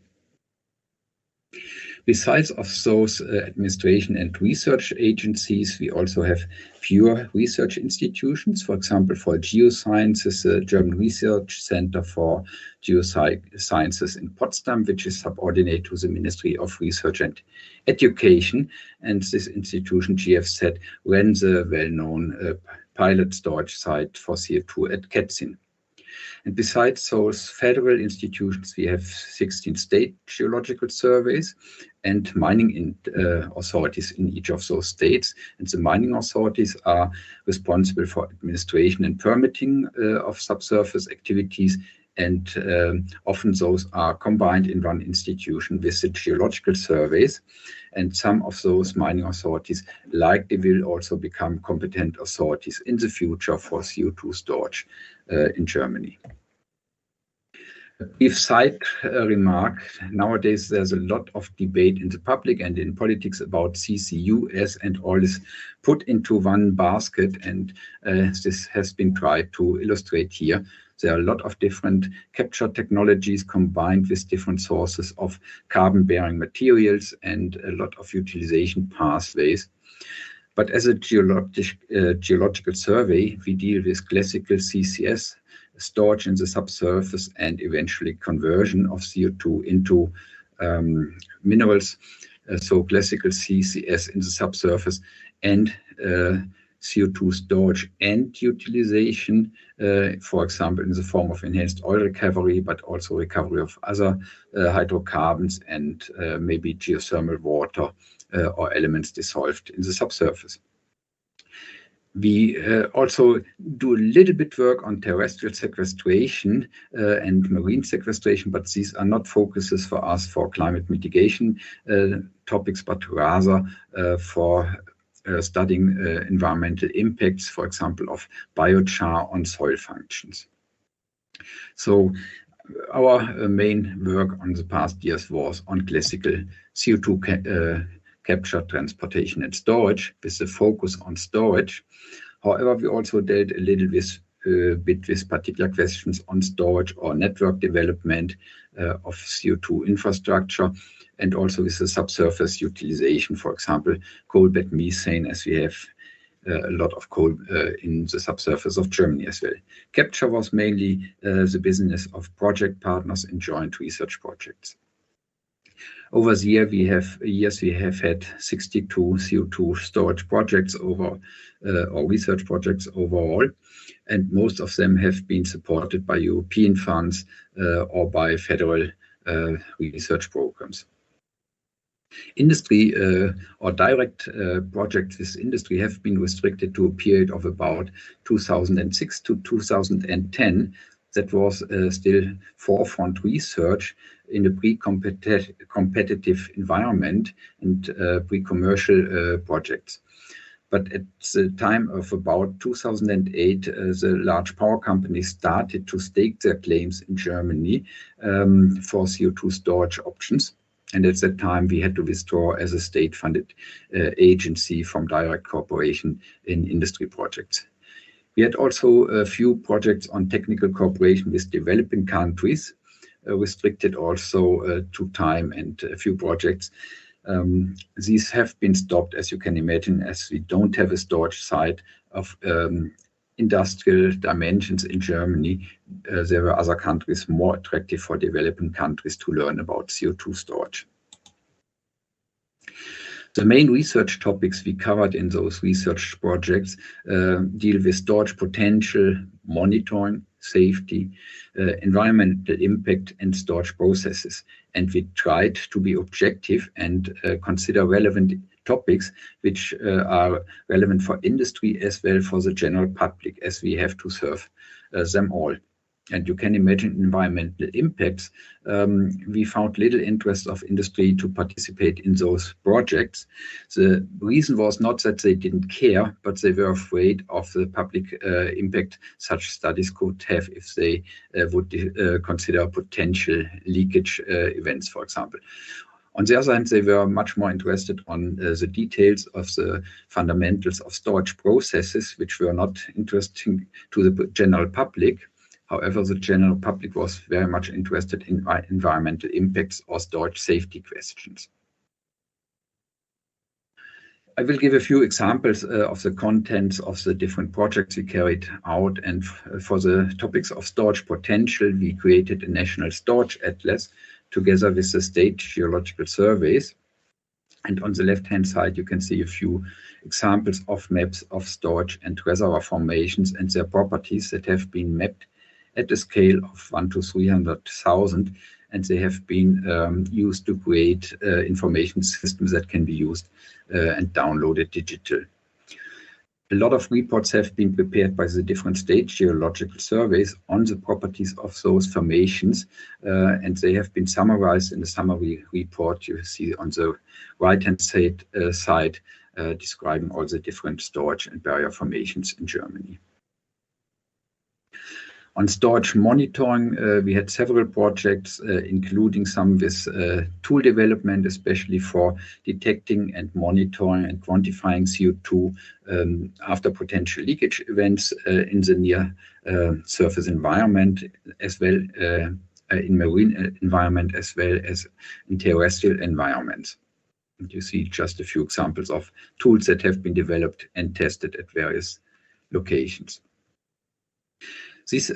Besides of those administration and research agencies, we also have pure research institutions. For example, for Geosciences, the German Research Center for Geosciences in Potsdam, which is subordinate to the Ministry of Research and Education. And this institution, GFZ, ran the well-known pilot storage site for CO2 at Ketzin. And besides those federal institutions, we have 16 state geological surveys, and mining authorities in each of those states. And the mining authorities are responsible for administration and permitting of subsurface activities, and often those are combined in one institution with the geological surveys. And some of those mining authorities likely will also become competent authorities in the future for CO2 storage in Germany. A brief side remark: nowadays there's a lot of debate in the public and in politics about CCUS, and all is put into one basket, and this has been tried to illustrate here. There are a lot of different capture technologies combined with different sources of carbon-bearing materials and a lot of utilization pathways. But as a geological survey, we deal with classical CCS, storage in the subsurface, and eventually conversion of CO2 into minerals. So classical CCS in the subsurface and CO2 storage and utilization, for example, in the form of enhanced oil recovery, but also recovery of other hydrocarbons and maybe geothermal water or elements dissolved in the subsurface. We also do a little bit work on terrestrial sequestration and marine sequestration, but these are not focuses for us for climate mitigation topics, but rather for studying environmental impacts, for example, of biochar on soil functions. So our main work on the past years was on classical CO2 capture, transportation, and storage, with the focus on storage. However, we also dealt a little bit with particular questions on storage or network development of CO2 infrastructure, and also with the subsurface utilization, for example, coal bed methane, as we have a lot of coal in the subsurface of Germany as well. Capture was mainly the business of project partners in joint research projects. Over the years we have had 62 CO2 storage projects or research projects overall, and most of them have been supported by European funds or by federal research programs. Industry or direct projects with industry have been restricted to a period of about 2006 to 2010. That was still forefront research in a pre-competitive environment and pre-commercial projects. But at the time of about 2008, the large power companies started to stake their claims in Germany for CO2 storage options. And at that time, we had to withdraw as a state-funded agency from direct cooperation in industry projects. We had also a few projects on technical cooperation with developing countries, restricted also to time, and a few projects. These have been stopped, as you can imagine, as we don't have a storage site of industrial dimensions in Germany. There were other countries more attractive for developing countries to learn about CO2 storage. The main research topics we covered in those research projects deal with storage potential, monitoring, safety, environmental impact, and storage processes. And we tried to be objective and consider relevant topics which are relevant for industry as well for the general public, as we have to serve them all. And you can imagine environmental impacts. We found little interest of industry to participate in those projects. The reason was not that they didn't care, but they were afraid of the public impact such studies could have if they would consider potential leakage events, for example. On the other hand, they were much more interested on the details of the fundamentals of storage processes, which were not interesting to the general public. However, the general public was very much interested in environmental impacts or storage safety questions. I will give a few examples of the contents of the different projects we carried out. And for the topics of storage potential, we created a national storage atlas together with the state geological surveys. And on the left-hand side, you can see a few examples of maps of storage and reservoir formations and their properties that have been mapped at a scale of 1 to 300,000 and they have been used to create information systems that can be used and downloaded digital. A lot of reports have been prepared by the different state geological surveys on the properties of those formations, and they have been summarized in the summary report you see on the right-hand side, describing all the different storage and barrier formations in Germany. On storage monitoring, we had several projects, including some with tool development, especially for detecting and monitoring and quantifying CO2 after potential leakage events in the near surface environment, as well in marine environment, as well as in terrestrial environments. And you see just a few examples of tools that have been developed and tested at various locations. These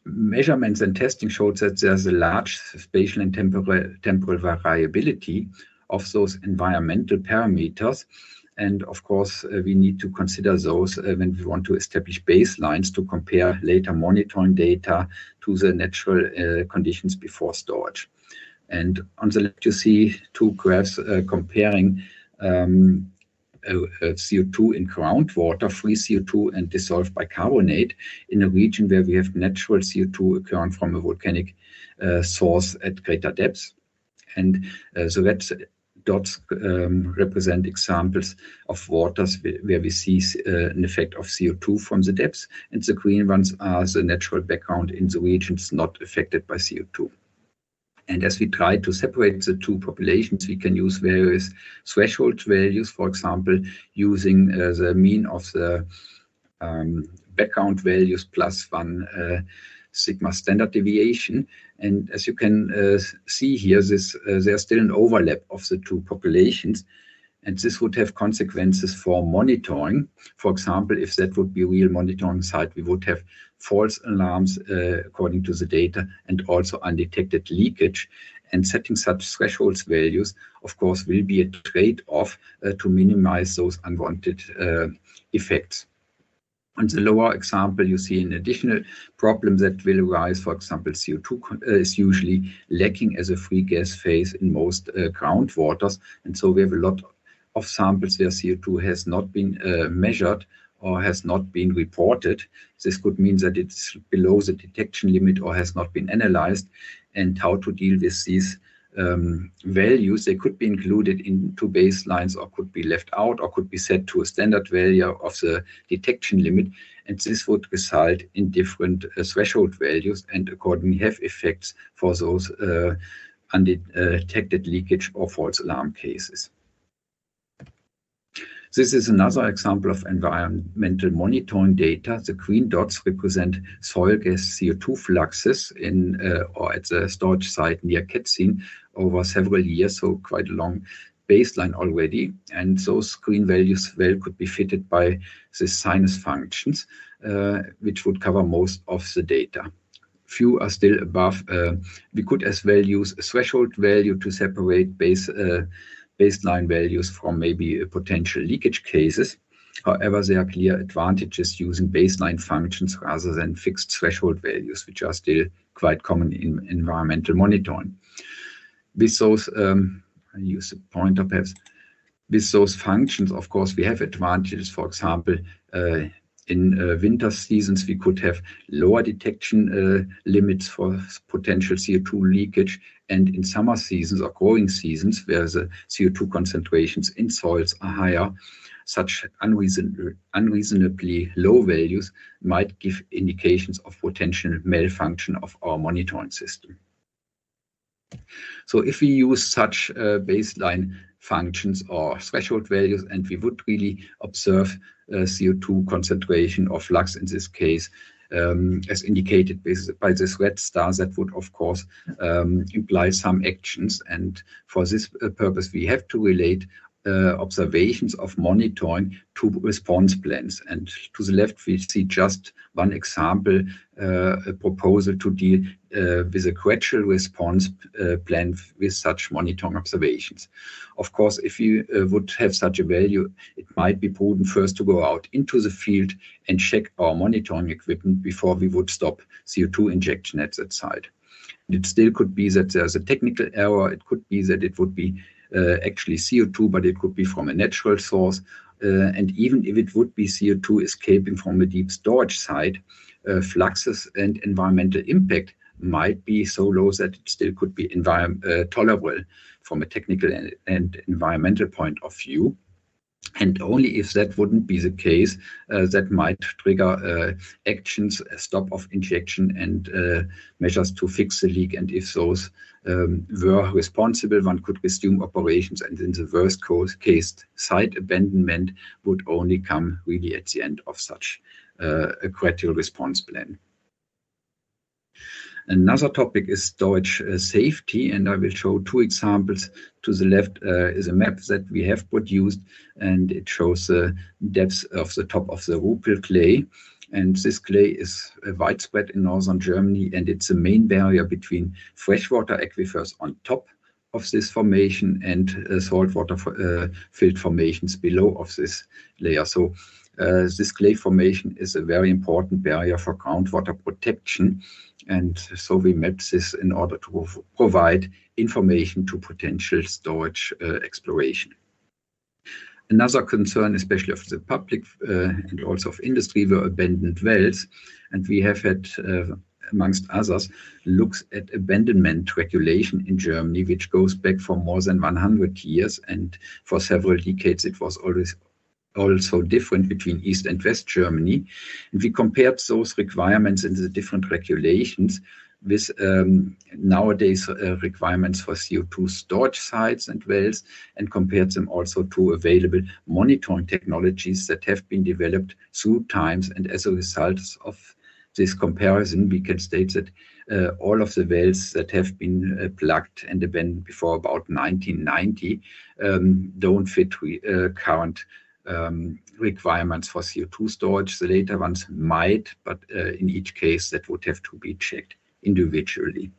measurements and testing showed that there's a large spatial and temporal variability of those environmental parameters. And of course, we need to consider those when we want to establish baselines to compare later monitoring data to the natural conditions before storage. And on the left, you see two graphs comparing CO2 in groundwater, free CO2 and dissolved bicarbonate in a region where we have natural CO2 occurring from a volcanic source at greater depths. And the red dots represent examples of waters where we see an effect of CO2 from the depths, and the green ones are the natural background in the regions not affected by CO2. And as we try to separate the two populations, we can use various threshold values, for example, using the mean of the background values plus 1 sigma standard deviation. And as you can see here, there's still an overlap of the two populations. And this would have consequences for monitoring. For example, if that would be a real monitoring site, we would have false alarms according to the data, and also undetected leakage. And setting such threshold values, of course, will be a trade-off to minimize those unwanted effects. On the lower example, you see an additional problem that will arise. For example, CO2 is usually lacking as a free gas phase in most groundwaters. And so we have a lot of samples where CO2 has not been measured or has not been reported. This could mean that it's below the detection limit or has not been analyzed. And how to deal with these values, they could be included into baselines or could be left out or could be set to a standard value of the detection limit. And this would result in different threshold values and accordingly have effects for those undetected leakage or false alarm cases. This is another example of environmental monitoring data. The green dots represent soil gas CO2 fluxes in or at the storage site near Ketzin over several years, so quite a long baseline already. And those green values well could be fitted by the sinus functions, which would cover most of the data. Few are still above. We could as well use a threshold value to separate baseline values from maybe potential leakage cases. However, there are clear advantages using baseline functions rather than fixed threshold values, which are still quite common in environmental monitoring. With those, I use the pointer perhaps, with those functions, of course, we have advantages. For example, in winter seasons, we could have lower detection limits for potential CO2 leakage. And in summer seasons or growing seasons, where the CO2 concentrations in soils are higher, such unreasonably low values might give indications of potential malfunction of our monitoring system. So if we use such baseline functions or threshold values, and we would really observe CO2 concentration or flux in this case, as indicated by this red star, that would of course imply some actions. And for this purpose, we have to relate observations of monitoring to response plans. And to the left, we see just one example, a proposal to deal with a gradual response plan with such monitoring observations. Of course, if you would have such a value, it might be prudent first to go out into the field and check our monitoring equipment before we would stop CO2 injection at that site. It still could be that there's a technical error. It could be that it would be actually CO2, but it could be from a natural source. And even if it would be CO2 escaping from a deep storage site, fluxes and environmental impact might be so low that it still could be tolerable from a technical and environmental point of view. And only if that wouldn't be the case, that might trigger actions, a stop of injection and measures to fix the leak. And if those were responsible, one could resume operations. And in the worst case, site abandonment would only come really at the end of such a critical response plan. Another topic is storage safety, and I will show two examples. To the left is a map that we have produced, and it shows the depth of the top of the Rupel clay. And this clay is widespread in northern Germany, and it's the main barrier between freshwater aquifers on top of this formation and saltwater filled formations below of this layer. So this clay formation is a very important barrier for groundwater protection. And so we mapped this in order to provide information to potential storage exploration. Another concern, especially of the public and also of industry, were abandoned wells. And we have had, amongst others, looks at abandonment regulation in Germany, which goes back for more than 100 years. And for several decades, it was always also different between East and West Germany. And we compared those requirements in the different regulations with nowadays requirements for CO2 storage sites and wells, and compared them also to available monitoring technologies that have been developed through times. And as a result of this comparison, we can state that all of the wells that have been plugged and abandoned before about 1990 don't fit current requirements for CO2 storage. The later ones might, but in each case that would have to be checked individually.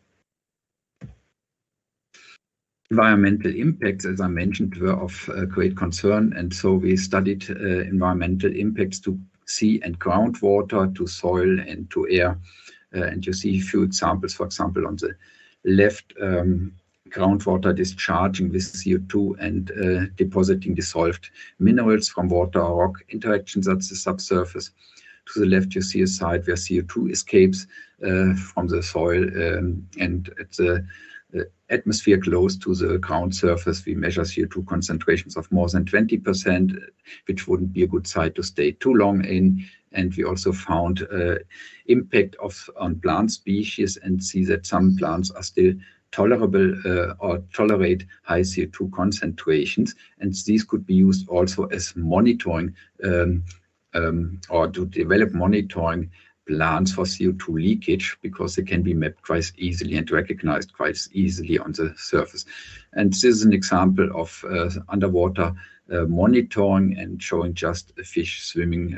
Environmental impacts, as I mentioned, were of great concern, and so we studied environmental impacts to sea and groundwater, to soil and to air. And you see a few examples, for example, on the left, groundwater discharging with CO2 and depositing dissolved minerals from water or rock interactions at the subsurface. To the left, you see a site where CO2 escapes from the soil, and at the atmosphere close to the ground surface, we measure CO2 concentrations of more than 20%, which wouldn't be a good site to stay too long in. And we also found impact on plant species, and see that some plants are still tolerable or tolerate high CO2 concentrations. And these could be used also as monitoring or to develop monitoring plans for CO2 leakage, because they can be mapped quite easily and recognized quite easily on the surface. And this is an example of underwater monitoring and showing just a fish swimming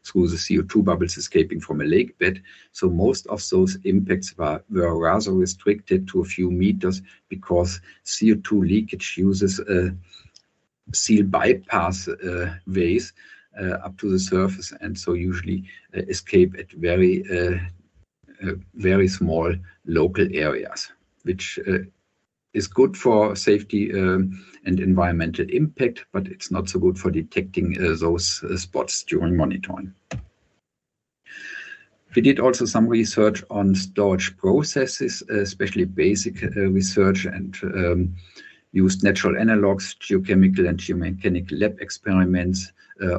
through the CO2 bubbles escaping from a lake bed. So most of those impacts were rather restricted to a few meters, because CO2 leakage uses seal bypass ways up to the surface, and so usually escape at very small local areas, which is good for safety and environmental impact, but it's not so good for detecting those spots during monitoring. We did also some research on storage processes, especially basic research, and used natural analogs, geochemical and geomechanical lab experiments,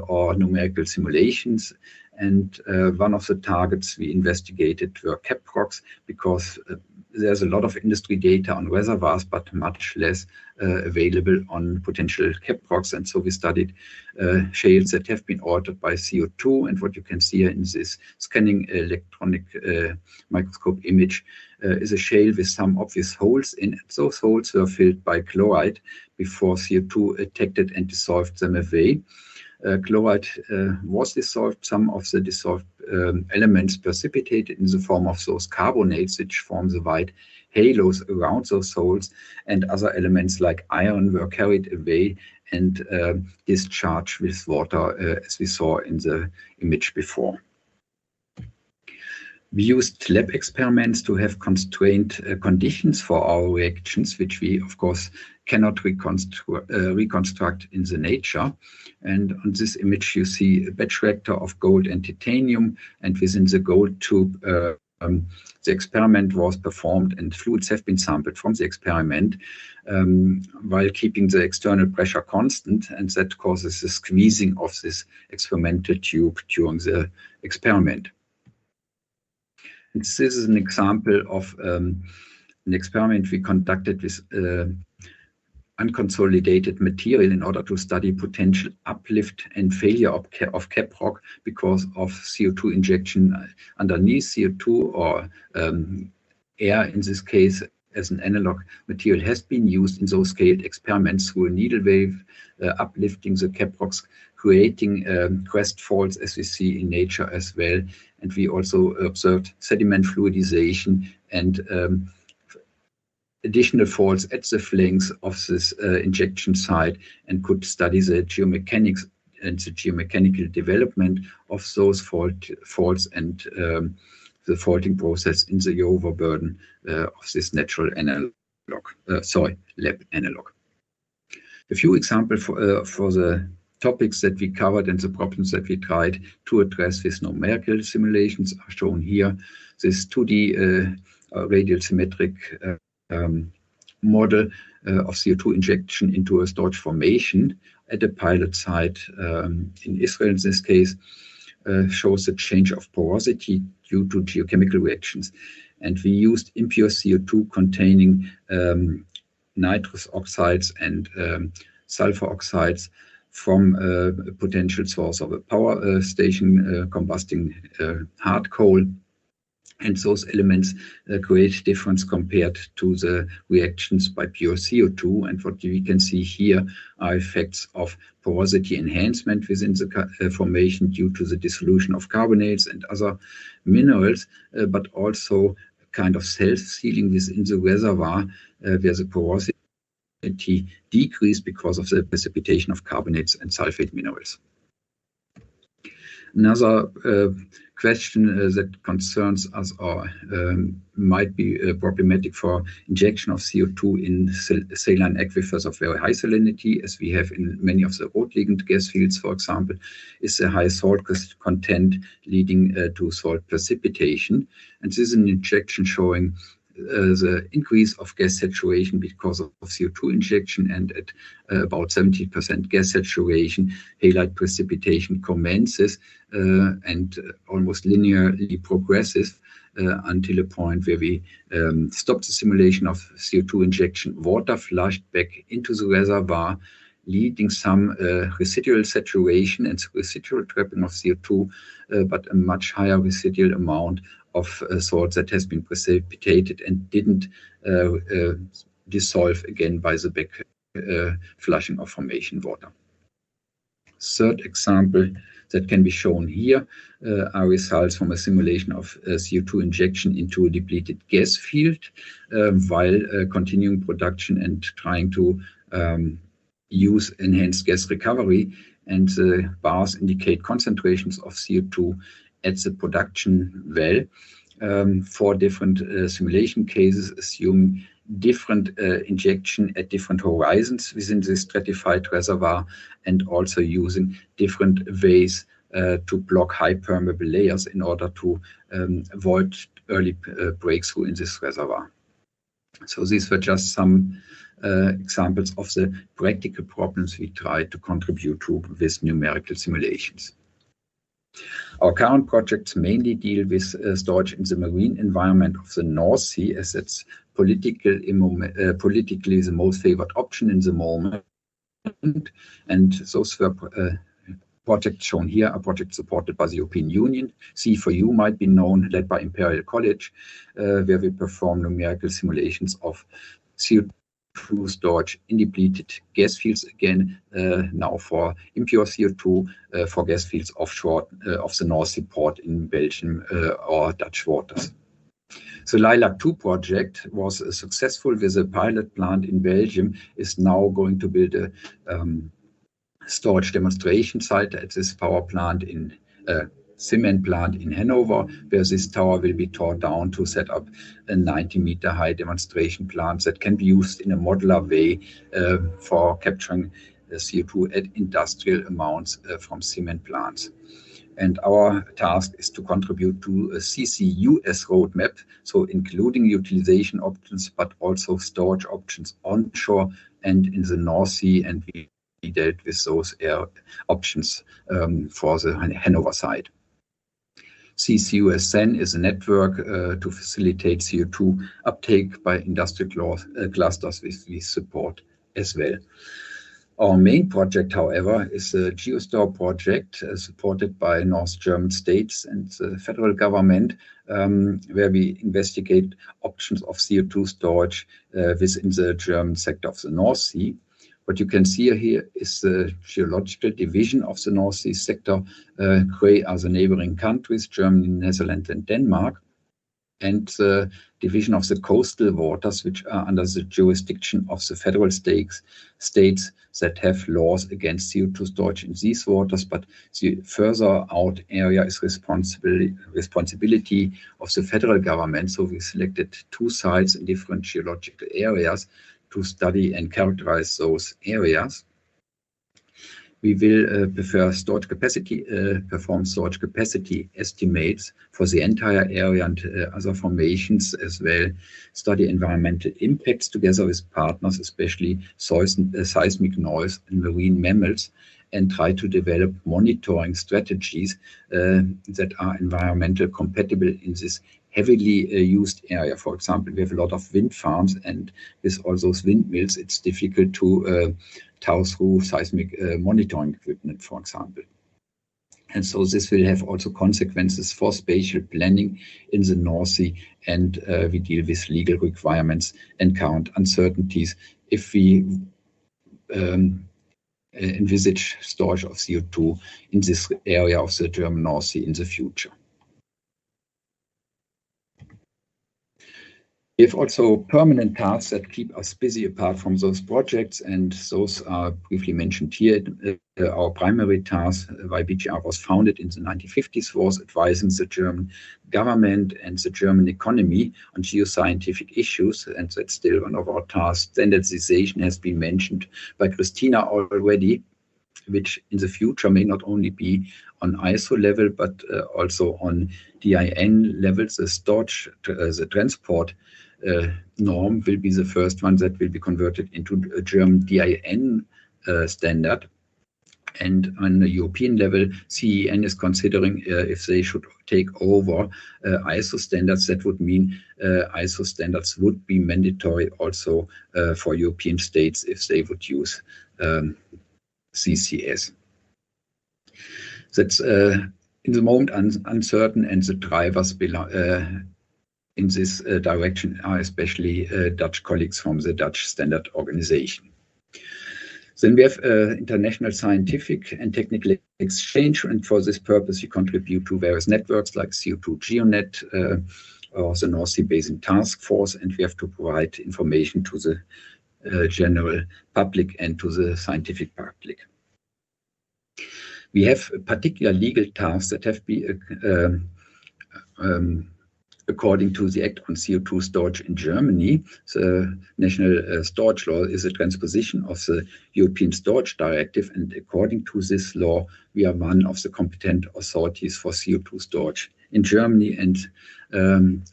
or numerical simulations. And one of the targets we investigated were cap rocks, because there's a lot of industry data on reservoirs, but much less available on potential cap rocks. And so we studied shales that have been altered by CO2. And what you can see here in this scanning electronic microscope image is a shale with some obvious holes in it. Those holes were filled by chloride before CO2 detected and dissolved them away. Chloride was dissolved. Some of the dissolved elements precipitated in the form of those carbonates, which form the white halos around those holes, and other elements like iron were carried away and discharged with water, as we saw in the image before. We used lab experiments to have constrained conditions for our reactions, which we, of course, cannot reconstruct in the nature. And on this image, you see a batch reactor of gold and titanium, and within the gold tube, the experiment was performed and fluids have been sampled from the experiment while keeping the external pressure constant, and that causes the squeezing of this experimental tube during the experiment. And this is an example of an experiment we conducted with unconsolidated material in order to study potential uplift and failure of cap rock because of CO2 injection underneath. CO2 or air in this case as an analog material has been used in those scaled experiments through a needle wave uplifting the cap rocks, creating crest faults as we see in nature as well. And we also observed sediment fluidization and additional faults at the flanks of this injection site, and could study the geomechanics and the geomechanical development of those faults and the faulting process in the overburden of this natural lab analog. A few examples for the topics that we covered and the problems that we tried to address with numerical simulations are shown here. This 2D radial symmetric model of CO2 injection into a storage formation at a pilot site in Israel in this case shows a change of porosity due to geochemical reactions. And we used impure CO2 containing nitrous oxides and sulfur oxides from a potential source of a power station combusting hard coal. And those elements create difference compared to the reactions by pure CO2. And what we can see here are effects of porosity enhancement within the formation due to the dissolution of carbonates and other minerals, but also kind of self-sealing within the reservoir where the porosity decreased because of the precipitation of carbonates and sulfate minerals. Another question that concerns us or might be problematic for injection of CO2 in saline aquifers of very high salinity, as we have in many of the road-ligand gas fields, for example, is the high salt content leading to salt precipitation. And this is an injection showing the increase of gas saturation because of CO2 injection, and at about 70% gas saturation, halide precipitation commences and almost linearly progresses until a point where we stop the simulation of CO2 injection, water flushed back into the reservoir, leading some residual saturation and residual trapping of CO2, but a much higher residual amount of salt that has been precipitated and didn't dissolve again by the back flushing of formation water. Third example that can be shown here are results from a simulation of CO2 injection into a depleted gas field while continuing production and trying to use enhanced gas recovery. And the bars indicate concentrations of CO2 at the production well. 4 different simulation cases assuming different injection at different horizons within the stratified reservoir, and also using different ways to block high permeable layers in order to avoid early breakthrough in this reservoir. So these were just some examples of the practical problems we tried to contribute to with numerical simulations. Our current projects mainly deal with storage in the marine environment of the North Sea, as it's politically the most favored option in the moment. And those were projects shown here are projects supported by the European Union. C4U might be known, led by Imperial College, where we perform numerical simulations of CO2 storage in depleted gas fields, again now for impure CO2 for gas fields offshore of the North Sea port in Belgium or Dutch waters. The LILAC-2 project was successful with a pilot plant in Belgium, is now going to build a storage demonstration site at this power plant in cement plant in Hanover, where this tower will be torn down to set up a 90-meter high demonstration plant that can be used in a modular way for capturing CO2 at industrial amounts from cement plants. And our task is to contribute to a CCUS roadmap, so including utilization options, but also storage options onshore and in the North Sea, and we dealt with those options for the Hanover side. CCUS then is a network to facilitate CO2 uptake by industrial clusters, which we support as well. Our main project, however, is the GeoStore project supported by North German states and the federal government, where we investigate options of CO2 storage within the German sector of the North Sea. What you can see here is the geological division of the North Sea sector. Gray are the neighboring countries, Germany, Netherlands, and Denmark, and the division of the coastal waters, which are under the jurisdiction of the federal states that have laws against CO2 storage in these waters, but the further out area is responsibility of the federal government. So we selected 2 sites in different geological areas to study and characterize those areas. We will perform storage capacity estimates for the entire area and other formations, as well study environmental impacts together with partners, especially seismic noise and marine mammals, and try to develop monitoring strategies that are environmental compatible in this heavily used area. For example, we have a lot of wind farms, and with all those windmills, it's difficult to tow through seismic monitoring equipment, for example. And so this will have also consequences for spatial planning in the North Sea, and we deal with legal requirements and current uncertainties if we envisage storage of CO2 in this area of the German North Sea in the future. We have also permanent tasks that keep us busy apart from those projects, and those are briefly mentioned here. Our primary task, why BGR was founded in the 1950s, was advising the German government and the German economy on geoscientific issues, and that's still one of our tasks. Standardization has been mentioned by Christina already, which in the future may not only be on ISO level, but also on DIN levels. The transport norm will be the first one that will be converted into a German DIN standard. And on the European level, CEN is considering if they should take over ISO standards. That would mean ISO standards would be mandatory also for European states if they would use CCS. That's in the moment uncertain, and the drivers in this direction are especially Dutch colleagues from the Dutch Standard Organization. Then we have international scientific and technical exchange, and for this purpose we contribute to various networks like CO2 GeoNet or the North Sea Basin Task Force, and we have to provide information to the general public and to the scientific public. We have particular legal tasks that have been according to the Act on CO2 Storage in Germany. The National Storage Law is a transposition of the European Storage Directive, and according to this law, we are one of the competent authorities for CO2 storage in Germany. And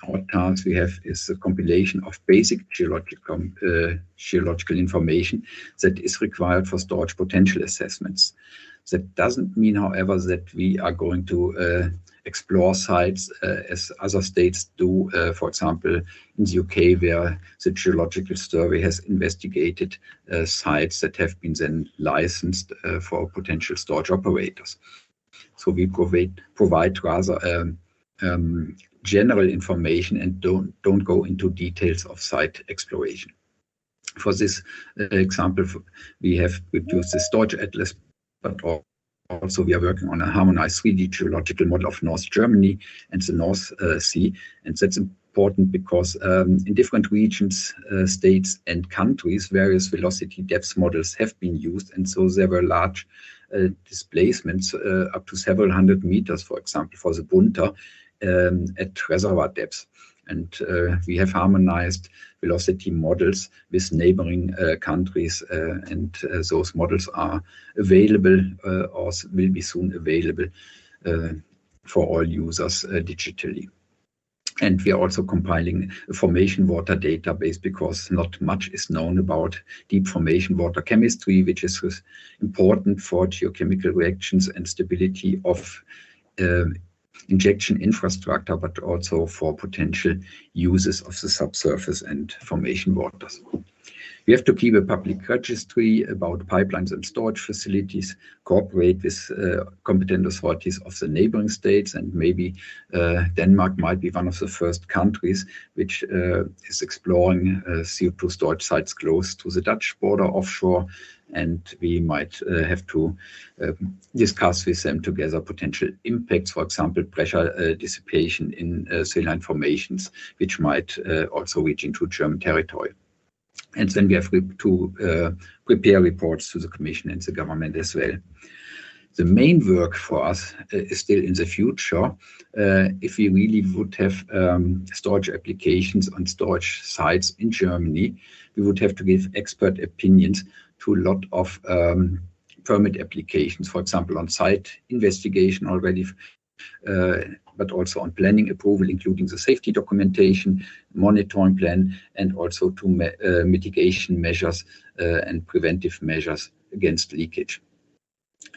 our task we have is the compilation of basic geological information that is required for storage potential assessments. That doesn't mean, however, that we are going to explore sites as other states do, for example, in the UK, where the Geological Survey has investigated sites that have been then licensed for potential storage operators. So we provide rather general information and don't go into details of site exploration. For this example, we have produced the storage atlas, but also we are working on a harmonized 3D geological model of North Germany and the North Sea. And that's important because in different regions, states and countries, various velocity depth models have been used. And so there were large displacements up to several hundred meters, for example, for the Bunter at reservoir depths. And we have harmonized velocity models with neighboring countries, and those models are available or will be soon available for all users digitally. And we are also compiling a formation water database because not much is known about deep formation water chemistry, which is important for geochemical reactions and stability of injection infrastructure, but also for potential uses of the subsurface and formation waters. We have to keep a public registry about pipelines and storage facilities, cooperate with competent authorities of the neighboring states, and maybe Denmark might be one of the first countries which is exploring CO2 storage sites close to the Dutch border offshore. And we might have to discuss with them together potential impacts, for example, pressure dissipation in saline formations, which might also reach into German territory. And then we have to prepare reports to the Commission and the government as well. The main work for us is still in the future. If we really would have storage applications on storage sites in Germany, we would have to give expert opinions to a lot of permit applications, for example, on site investigation already, but also on planning approval, including the safety documentation, monitoring plan, and also to mitigation measures and preventive measures against leakage.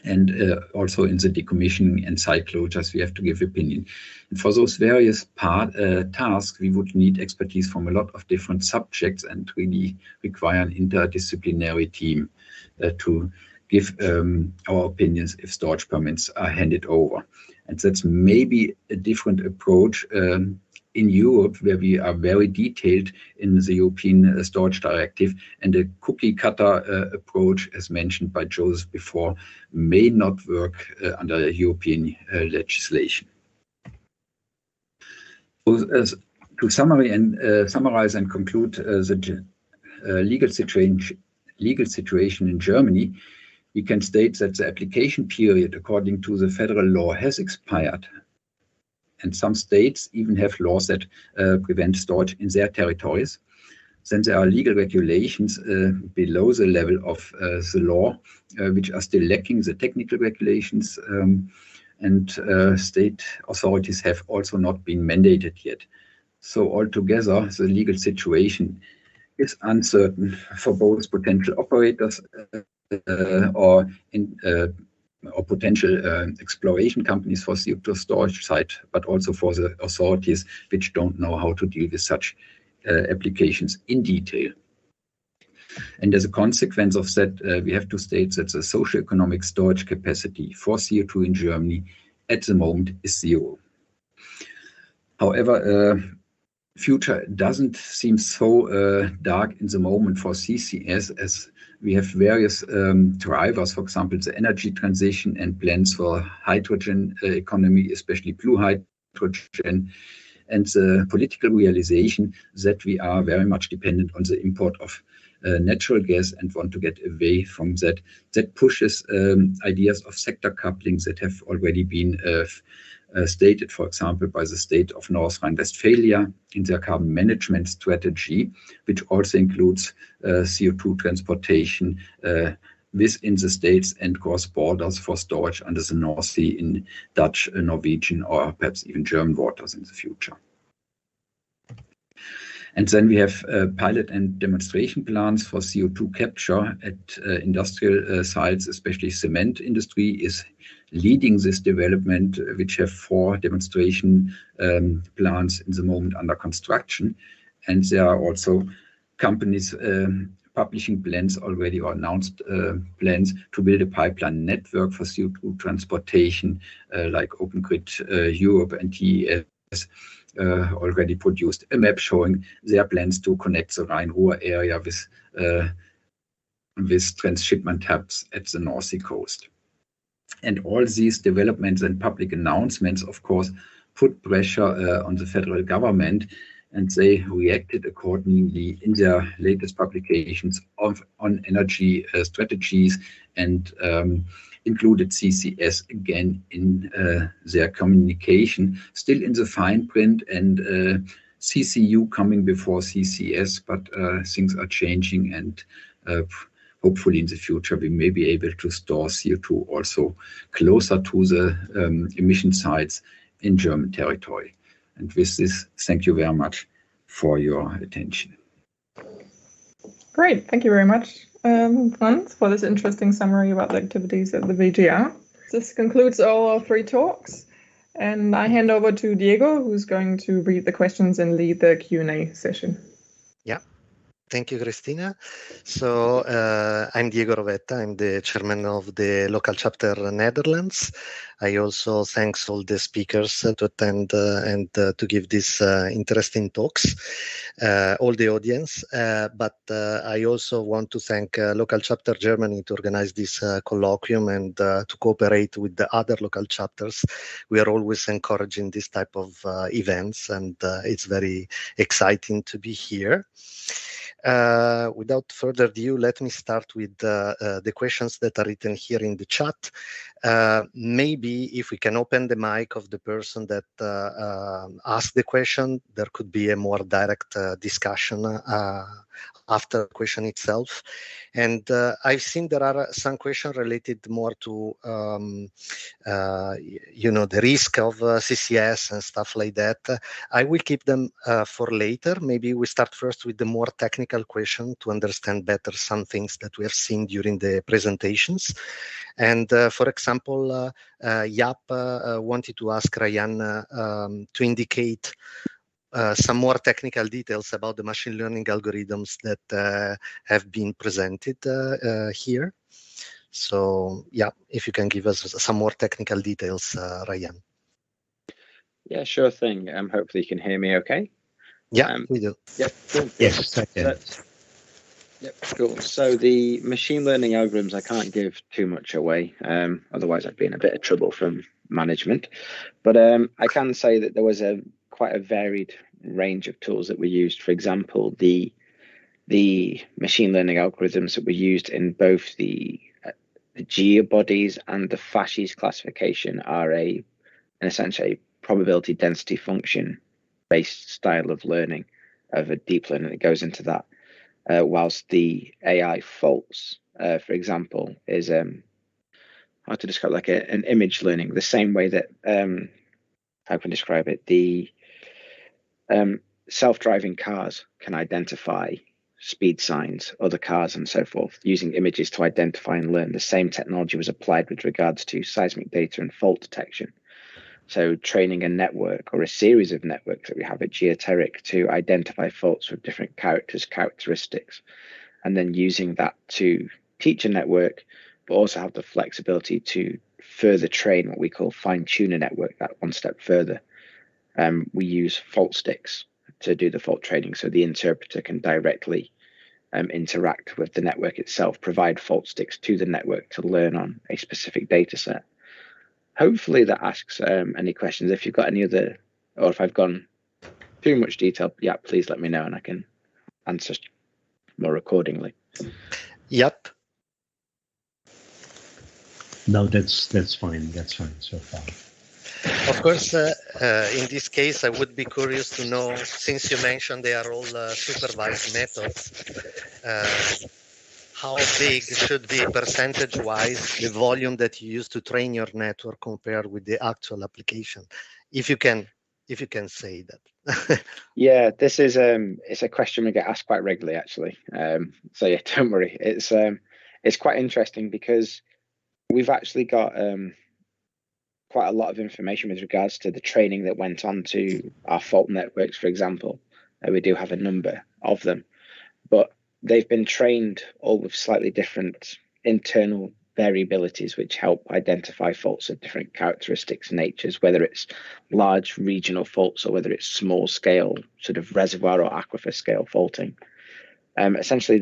And also in the decommissioning and site closures, we have to give opinion. And for those various tasks, we would need expertise from a lot of different subjects and really require an interdisciplinary team to give our opinions if storage permits are handed over. And that's maybe a different approach in Europe, where we are very detailed in the European Storage Directive, and a cookie cutter approach, as mentioned by Josef before, may not work under European legislation. So, to summarize and conclude the legal situation in Germany, we can state that the application period according to the federal law has expired. And some states even have laws that prevent storage in their territories. Then there are legal regulations below the level of the law, which are still lacking the technical regulations, and state authorities have also not been mandated yet. So altogether, the legal situation is uncertain for both potential operators or potential exploration companies for CO2 storage site, but also for the authorities which don't know how to deal with such applications in detail. And as a consequence of that, we have to state that the socioeconomic storage capacity for CO2 in Germany at the moment is zero. However, future doesn't seem so dark in the moment for CCS, as we have various drivers, for example, the energy transition and plans for hydrogen economy, especially blue hydrogen, and the political realization that we are very much dependent on the import of natural gas and want to get away from that. That pushes ideas of sector coupling that have already been stated, for example, by the state of North Rhine-Westphalia in their carbon management strategy, which also includes CO2 transportation within the states and cross borders for storage under the North Sea in Dutch, Norwegian, or perhaps even German waters in the future. And then we have pilot and demonstration plans for CO2 capture at industrial sites, especially cement industry is leading this development, which have 4 demonstration plants in the moment under construction. And there are also companies publishing plans already, or announced plans to build a pipeline network for CO2 transportation, like Open Grid Europe and TES already produced a map showing their plans to connect the Rhine-Ruhr area with transshipment hubs at the North Sea coast. And all these developments and public announcements, of course, put pressure on the federal government, and they reacted accordingly in their latest publications on energy strategies and included CCS again in their communication, still in the fine print, and CCU coming before CCS, but things are changing, and hopefully in the future we may be able to store CO2 also closer to the emission sites in German territory. And with this, thank you very much for your attention. Great, thank you very much, Franz, for this interesting summary about the activities at the VGR. This concludes all our 3 talks, and I hand over to Diego, who's going to read the questions and lead the Q&A session. Thank you, Christina. So I'm Diego Rovetta. I'm the chairman of the local chapter Netherlands. I also thanks all the speakers to attend and to give these interesting talks, all the audience. But I also want to thank local chapter Germany to organize this colloquium and to cooperate with the other local chapters. We are always encouraging this type of events, and it's very exciting to be here. Without further ado, let me start with the questions that are written here in the chat. Maybe if we can open the mic of the person that asked the question, there could be a more direct discussion after the question itself. And I've seen there are some questions related more to, the risk of CCS and stuff like that. I will keep them for later. Maybe we start first with the more technical question to understand better some things that we have seen during the presentations. And for example, Jaap wanted to ask Ryan to indicate some more technical details about the machine learning algorithms that have been presented here. So, if you can give us some more technical details, Ryan. Yeah, sure thing. Hopefully you can hear me okay. Yeah, we do. Yep, cool. Yes, I can. Yep, cool. So the machine learning algorithms, I can't give too much away. Otherwise I'd be in a bit of trouble from management. But I can say that there was quite a varied range of tools that were used. For example, the machine learning algorithms that were used in both the geobodies and the fascies classification are in essentially a probability density function based style of learning, of a deep learning that goes into that. Whilst the AI faults, for example, is how to describe, like an image learning, the same way that how can I describe it? The self-driving cars can identify speed signs, other cars, and so forth, using images to identify and learn. The same technology was applied with regards to seismic data and fault detection. So training a network or a series of networks that we have at Geoteric to identify faults with different characteristics, and then using that to teach a network, but also have the flexibility to further train what we call fine-tune a network that one step further. We use fault sticks to do the fault training, so the interpreter can directly interact with the network itself, provide fault sticks to the network to learn on a specific data set. Hopefully that asks any questions. If you've got any other, or if I've gone too much detail, please let me know and I can answer more accordingly. Yep. No, that's fine. That's fine so far. Of course, in this case, I would be curious to know, since you mentioned they are all supervised methods, how big should be percentage-wise the volume that you use to train your network compared with the actual application, if you can say that. Yeah, this is it's a question we get asked quite regularly, actually. So yeah, don't worry. It's quite interesting because we've actually got quite a lot of information with regards to the training that went on to our fault networks, for example. We do have a number of them, but they've been trained all with slightly different internal variabilities, which help identify faults of different characteristics and natures, whether it's large regional faults or whether it's small scale sort of reservoir or aquifer scale faulting. Essentially,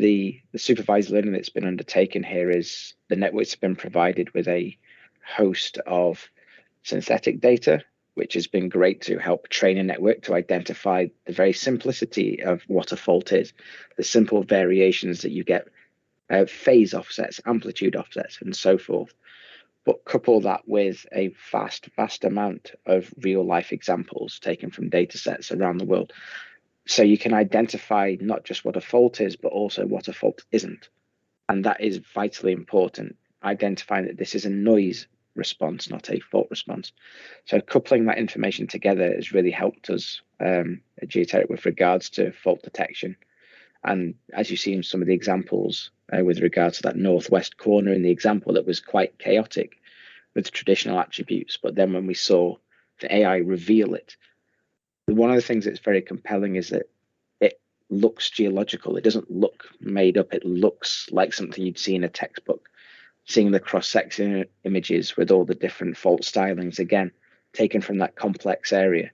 the supervised learning that's been undertaken here is the networks have been provided with a host of synthetic data, which has been great to help train a network to identify the very simplicity of what a fault is, the simple variations that you get, phase offsets, amplitude offsets, and so forth. but couple that with a vast amount of real life examples taken from data sets around the world. So you can identify not just what a fault is, but also what a fault isn't. And that is vitally important, identifying that this is a noise response, not a fault response. So coupling that information together has really helped us at Geoteric with regards to fault detection. And as you see in some of the examples with regards to that northwest corner in the example, that was quite chaotic with traditional attributes. But then when we saw the AI reveal it, one of the things that's very compelling is that it looks geological. It doesn't look made up. It looks like something you'd see in a textbook. Seeing the cross-section images with all the different fault stylings, again, taken from that complex area.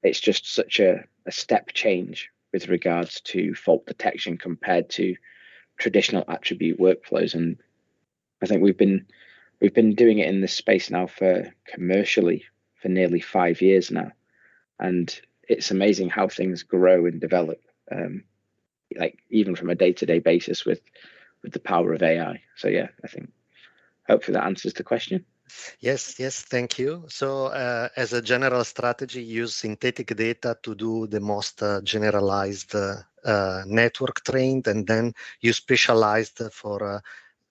It's just such a step change with regards to fault detection compared to traditional attribute workflows. And I think we've been doing it in this space now commercially for nearly 5 years now. And it's amazing how things grow and develop, like even from a day-to-day basis with the power of AI. So yeah, I think hopefully that answers the question. Yes, thank you. So as a general strategy, use synthetic data to do the most generalized network trained, and then you specialized for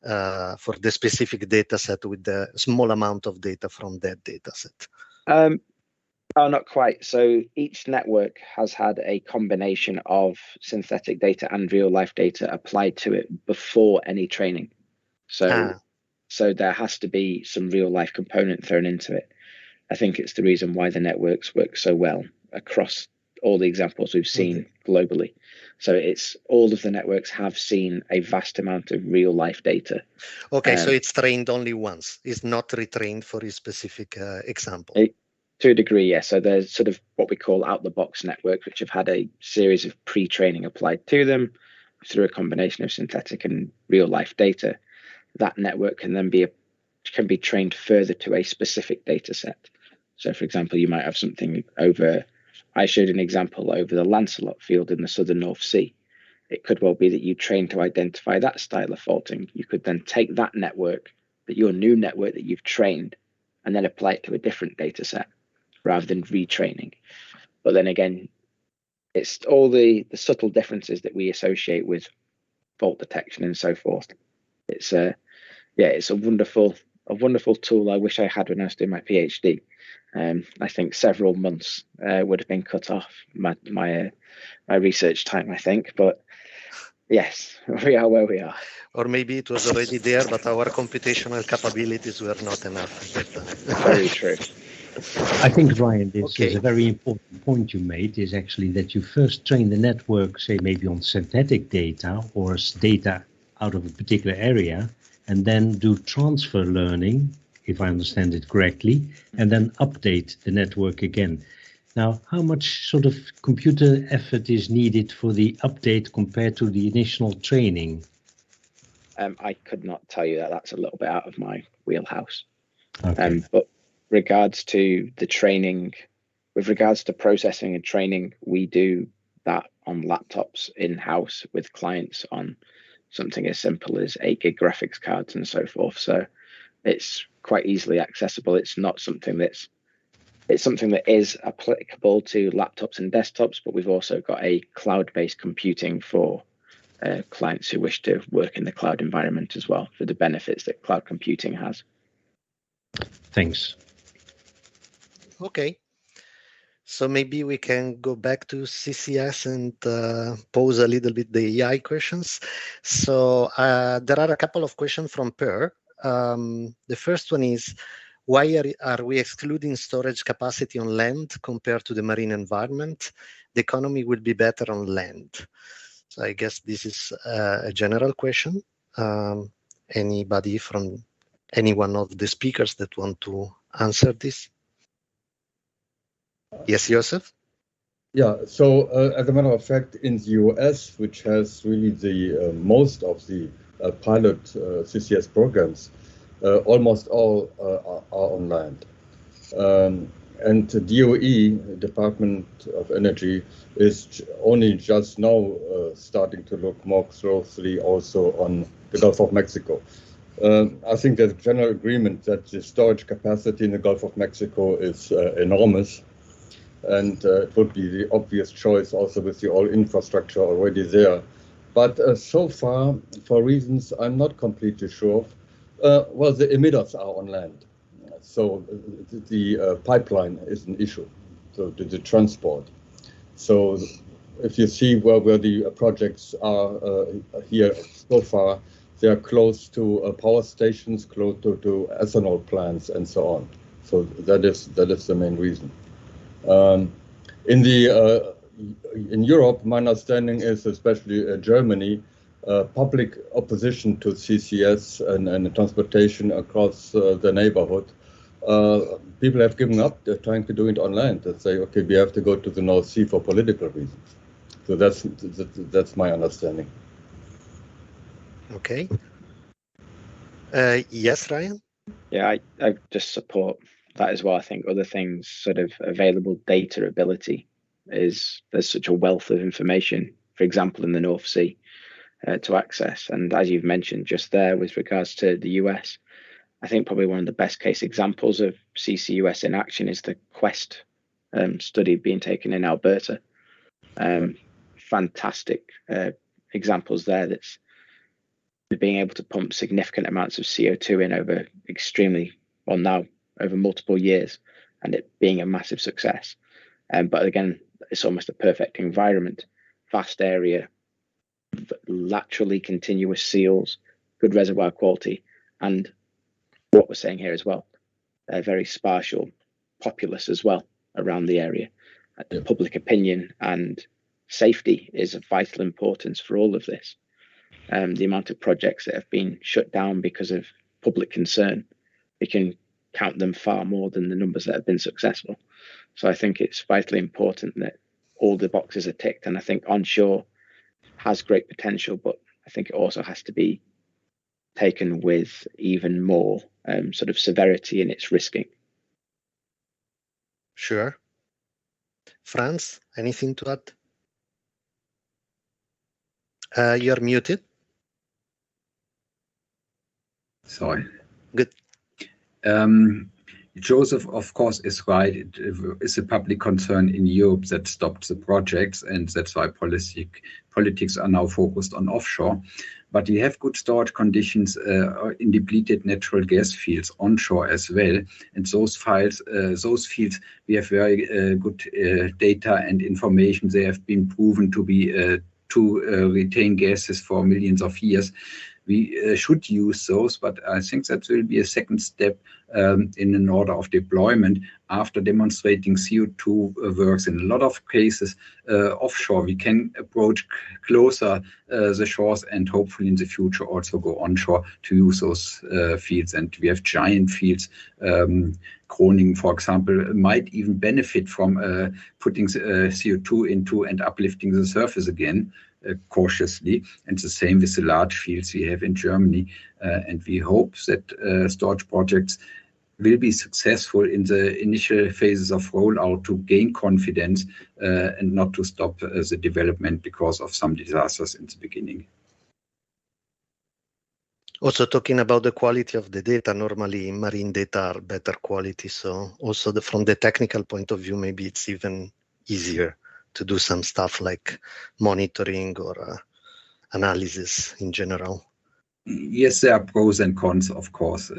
the specific data set with the small amount of data from that data set. Oh, not quite. So each network has had a combination of synthetic data and real life data applied to it before any training. So there has to be some real life component thrown into it. I think it's the reason why the networks work so well across all the examples we've seen globally. So it's all of the networks have seen a vast amount of real life data. Okay, so it's trained only once. It's not retrained for a specific example. To a degree, yes. So there's sort of what we call out-the-box networks, which have had a series of pre-training applied to them through a combination of synthetic and real-life data. That network can then can be trained further to a specific data set. So, for example, you might have something over. I showed an example over the Lancelot field in the southern North Sea. It could well be that you train to identify that style of faulting. You could then take that network, your new network that you've trained, and then apply it to a different data set, rather than retraining. But then again, it's all the subtle differences that we associate with fault detection and so forth. It's a wonderful tool. I wish I had when I was doing my PhD. I think several months would have been cut off my research time, I think. But yes, we are where we are. Or maybe it was already there, but our computational capabilities were not enough at that time. Very true. I think, Ryan, this is a very important point you made, is actually that you first train the network, say maybe on synthetic data or data out of a particular area, and then do transfer learning, if I understand it correctly, and then update the network again. Now, how much sort of computer effort is needed for the update compared to the initial training? I could not tell you that. That's a little bit out of my wheelhouse. Okay. But regards to the training, with regards to processing and training, we do that on laptops in-house with clients on something as simple as 8 gig graphics cards and so forth. So it's quite easily accessible. It's not something it's something that is applicable to laptops and desktops, but we've also got a cloud-based computing for clients who wish to work in the cloud environment as well, for the benefits that cloud computing has. Thanks. Okay. So maybe we can go back to CCS and pose a little bit the AI questions. So there are a couple of questions from Per. The first one is, why are we excluding storage capacity on land compared to the marine environment? The economy will be better on land. So I guess this is a general question. Anybody from any one of the speakers that want to answer this? Yes, Josef? Yeah, so as a matter of fact, in the US, which has really the most of the pilot CCS programs, almost all are on land. And the DOE, Department of Energy, is only just now starting to look more closely also on the Gulf of Mexico. I think there's general agreement that the storage capacity in the Gulf of Mexico is enormous, and it would be the obvious choice also with the oil infrastructure already there. But so far, for reasons I'm not completely sure of, well, the emitters are on land. So the pipeline is an issue, so the transport. So if you see where the projects are here so far, they are close to power stations, close to ethanol plants, and so on. So that is the main reason. In Europe, my understanding is, especially Germany, public opposition to CCS and transportation across the neighborhood. People have given up. They're trying to do it on land. They say, okay, we have to go to the North Sea for political reasons. So that's my understanding. Okay. Yes, Ryan? Yeah, I just support that as well. I think other things, sort of available data ability, there's such a wealth of information, for example, in the North Sea to access. And as you've mentioned just there with regards to the US, I think probably one of the best case examples of CCUS in action is the Quest study being taken in Alberta. Fantastic examples there. That's being able to pump significant amounts of CO2 in over multiple years, and it being a massive success. But again, it's almost a perfect environment, vast area, laterally continuous seals, good reservoir quality, and what we're saying here as well, a very spatial populace as well around the area. Public opinion and safety is of vital importance for all of this. The amount of projects that have been shut down because of public concern, we can count them far more than the numbers that have been successful. So I think it's vitally important that all the boxes are ticked, and I think onshore has great potential, but I think it also has to be taken with even more sort of severity in its risking. Sure. Franz, anything to add? You're muted. Sorry. Good. Joseph, of course, is right. It is a public concern in Europe that stopped the projects, and that's why politics are now focused on offshore. But we have good storage conditions in depleted natural gas fields onshore as well. And those fields, we have very good data and information. They have been proven to be to retain gases for millions of years. We should use those, but I think that will be a second step in an order of deployment after demonstrating CO2 works in a lot of cases offshore. We can approach closer the shores and hopefully in the future also go onshore to use those fields. And we have giant fields. Groningen, for example, might even benefit from putting CO2 into and uplifting the surface again. Cautiously, and the same with the large fields we have in Germany. And we hope that storage projects will be successful in the initial phases of rollout to gain confidence and not to stop the development because of some disasters in the beginning. Also talking about the quality of the data, normally marine data are better quality. So also from the technical point of view, maybe it's even easier to do some stuff like monitoring or analysis in general. Yes, there are pros and cons, of course.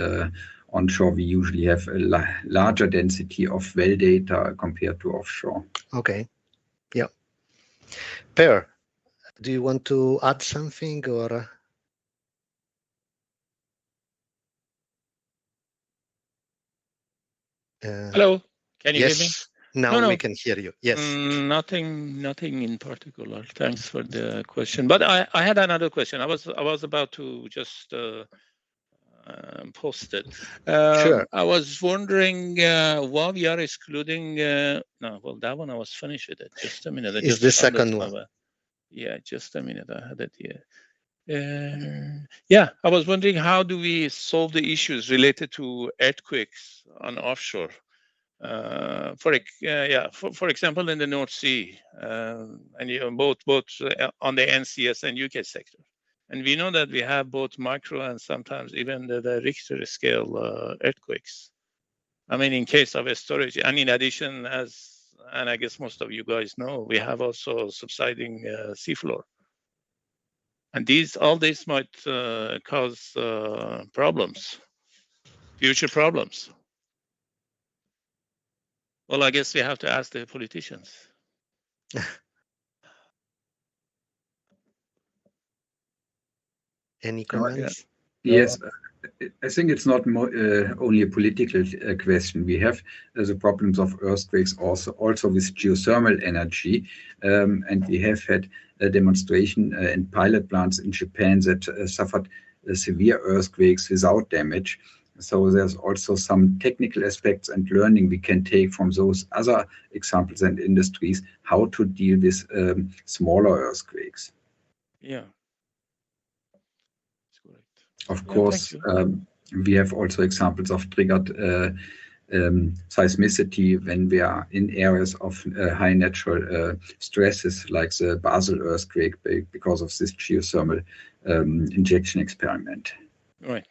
Onshore, we usually have a larger density of well data compared to offshore. Okay, yeah. Per, do you want to add something or? Hello, can you hear me? Now we can hear you. Yes. Nothing in particular. Thanks for the question. But I had another question. I was about to just post it. Sure. I was wondering why we are excluding. No, well, that one I was finished with it. Just a minute. Is the second one? Yeah, just a minute. I had it here. Yeah, I was wondering how do we solve the issues related to earthquakes on offshore? For example, in the North Sea, and both on the NCS and UK sector. And we know that we have both micro and sometimes even the Richter scale earthquakes. I mean, in case of a storage, and in addition, and I guess most of you guys know, we have also subsiding seafloor. And all these might cause problems, future problems. Well, I guess we have to ask the politicians. Any comments? Yes, I think it's not only a political question. We have the problems of earthquakes also with geothermal energy, and we have had a demonstration in pilot plants in Japan that suffered severe earthquakes without damage. So there's also some technical aspects and learning we can take from those other examples and industries, how to deal with smaller earthquakes. Yeah. Of course, we have also examples of triggered seismicity when we are in areas of high natural stresses, like the Basel earthquake, because of this geothermal injection experiment. Right.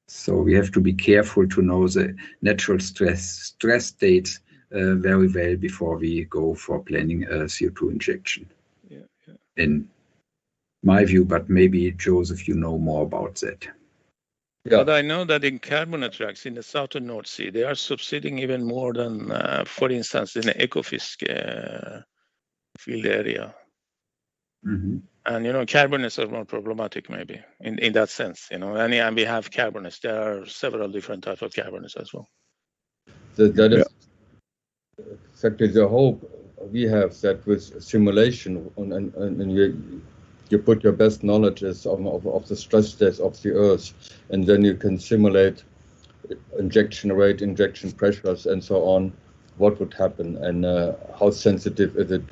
So we have to be careful to know the natural stress states very well before we go for planning a CO2 injection. Yeah. In my view, but maybe Joseph, you know more about that. Yeah. But I know that in carbonate rocks in the southern North Sea, they are subsiding even more than, for instance, in the Ekofisk field area. Mm-hmm. And, carbonates are more problematic maybe in that sense, and we have carbonates. There are several different types of carbonates as well. That is exactly the hope we have, that with simulation and you put your best knowledge of the stress states of the Earth, and then you can simulate injection rate, injection pressures, and so on, what would happen, and how sensitive is it,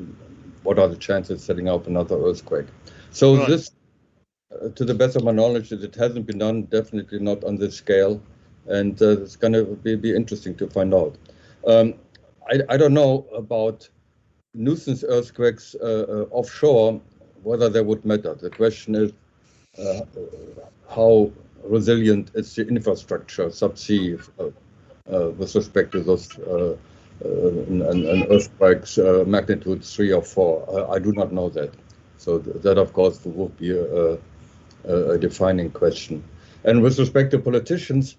what are the chances of setting up another earthquake. So right. This, to the best of my knowledge, it hasn't been done, definitely not on this scale, and it's going to be interesting to find out. I don't know about nuisance earthquakes offshore, whether they would matter. The question is how resilient is the infrastructure subsea with respect to those and earthquakes magnitude 3 or 4. I do not know that. So that, of course, would be a defining question. And with respect to politicians,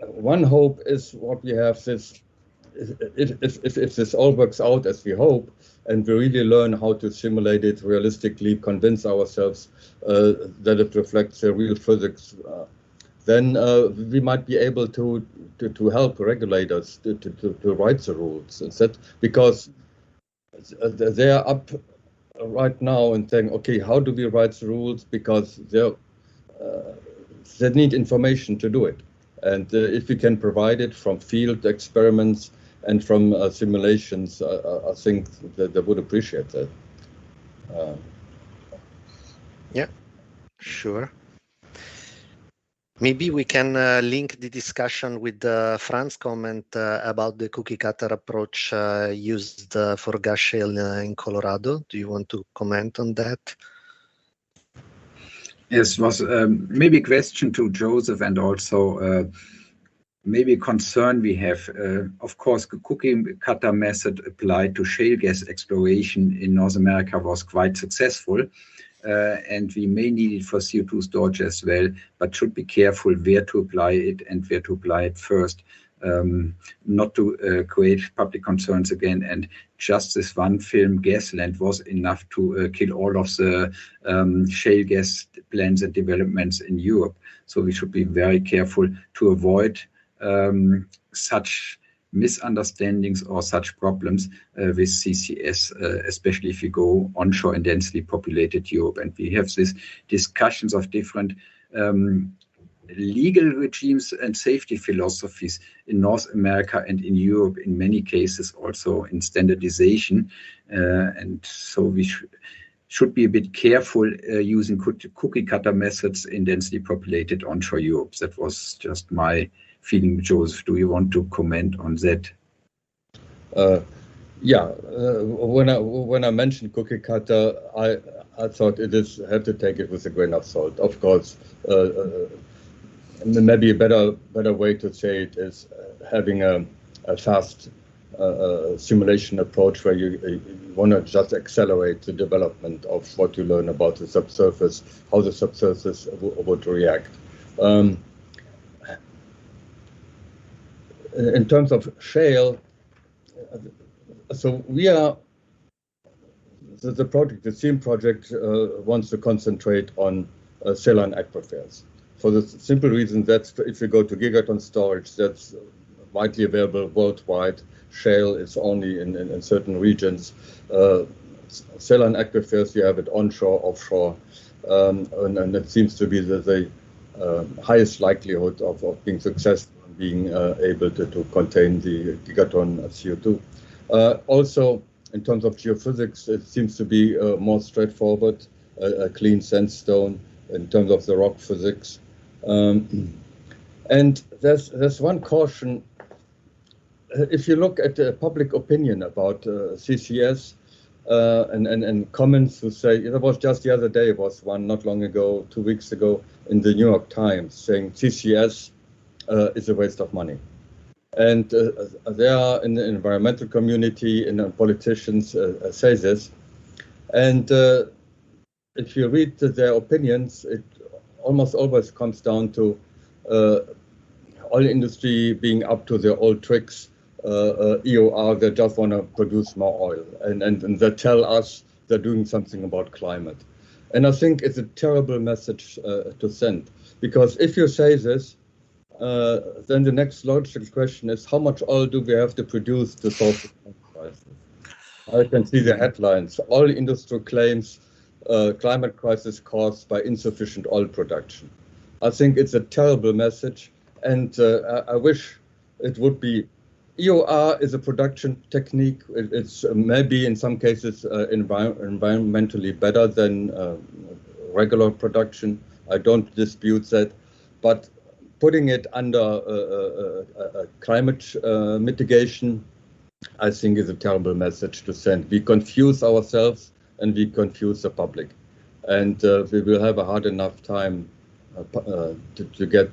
one hope is what we have this. If this all works out as we hope, and we really learn how to simulate it realistically, convince ourselves that it reflects the real physics, then we might be able to help regulators to write the rules instead, because they are up right now and saying, okay, how do we write the rules? Because they need information to do it, and if we can provide it from field experiments and from simulations, I think that they would appreciate that. Yeah, sure. Maybe we can link the discussion with Fran's comment about the cookie cutter approach used for gas shale in Colorado. Do you want to comment on that? Yes, was maybe a question to Joseph, and also maybe a concern we have. Of course, the cookie cutter method applied to shale gas exploration in North America was quite successful. And we may need it for CO2 storage as well, but should be careful where to apply it and where to apply it first, not to create public concerns again. And just this one film, Gasland, was enough to kill all of the shale gas plants and developments in Europe. So we should be very careful to avoid such misunderstandings or such problems with CCS, especially if you go onshore in densely populated Europe. And we have these discussions of different legal regimes and safety philosophies in North America and in Europe, in many cases also in standardization. And so we should be a bit careful using cookie cutter methods in densely populated onshore Europe. That was just my feeling. Joseph, do you want to comment on that? When I mentioned cookie cutter, I thought had to take it with a grain of salt. Of course, maybe a better way to say it is having a fast simulation approach where you want to just accelerate the development of what you learn about the subsurface, how the subsurface would react. In terms of shale, so we are, the project, the SEAM project wants to concentrate on saline aquifers. For the simple reason that if you go to gigaton storage, that's widely available worldwide. Shale is only in certain regions. Saline aquifers, you have it onshore, offshore, and it seems to be the highest likelihood of being successful in being able to contain the gigaton CO2. Also, in terms of geophysics, it seems to be more straightforward, a clean sandstone in terms of the rock physics. And there's one caution. If you look at the public opinion about CCS and comments who say, it was just the other day, it was one not long ago, 2 weeks ago, in the New York Times saying CCS is a waste of money. And they are in the environmental community and politicians say this. And if you read their opinions, it almost always comes down to oil industry being up to their old tricks. EOR, they just want to produce more oil. And they tell us they're doing something about climate. And I think it's a terrible message to send. Because if you say this, then the next logical question is, how much oil do we have to produce to solve the climate crisis? I can see the headlines. Oil industry claims climate crisis caused by insufficient oil production. I think it's a terrible message, and I wish it would be. EOR is a production technique. It's maybe in some cases environmentally better than regular production. I don't dispute that, but putting it under climate mitigation, I think is a terrible message to send. We confuse ourselves and we confuse the public. And we will have a hard enough time to get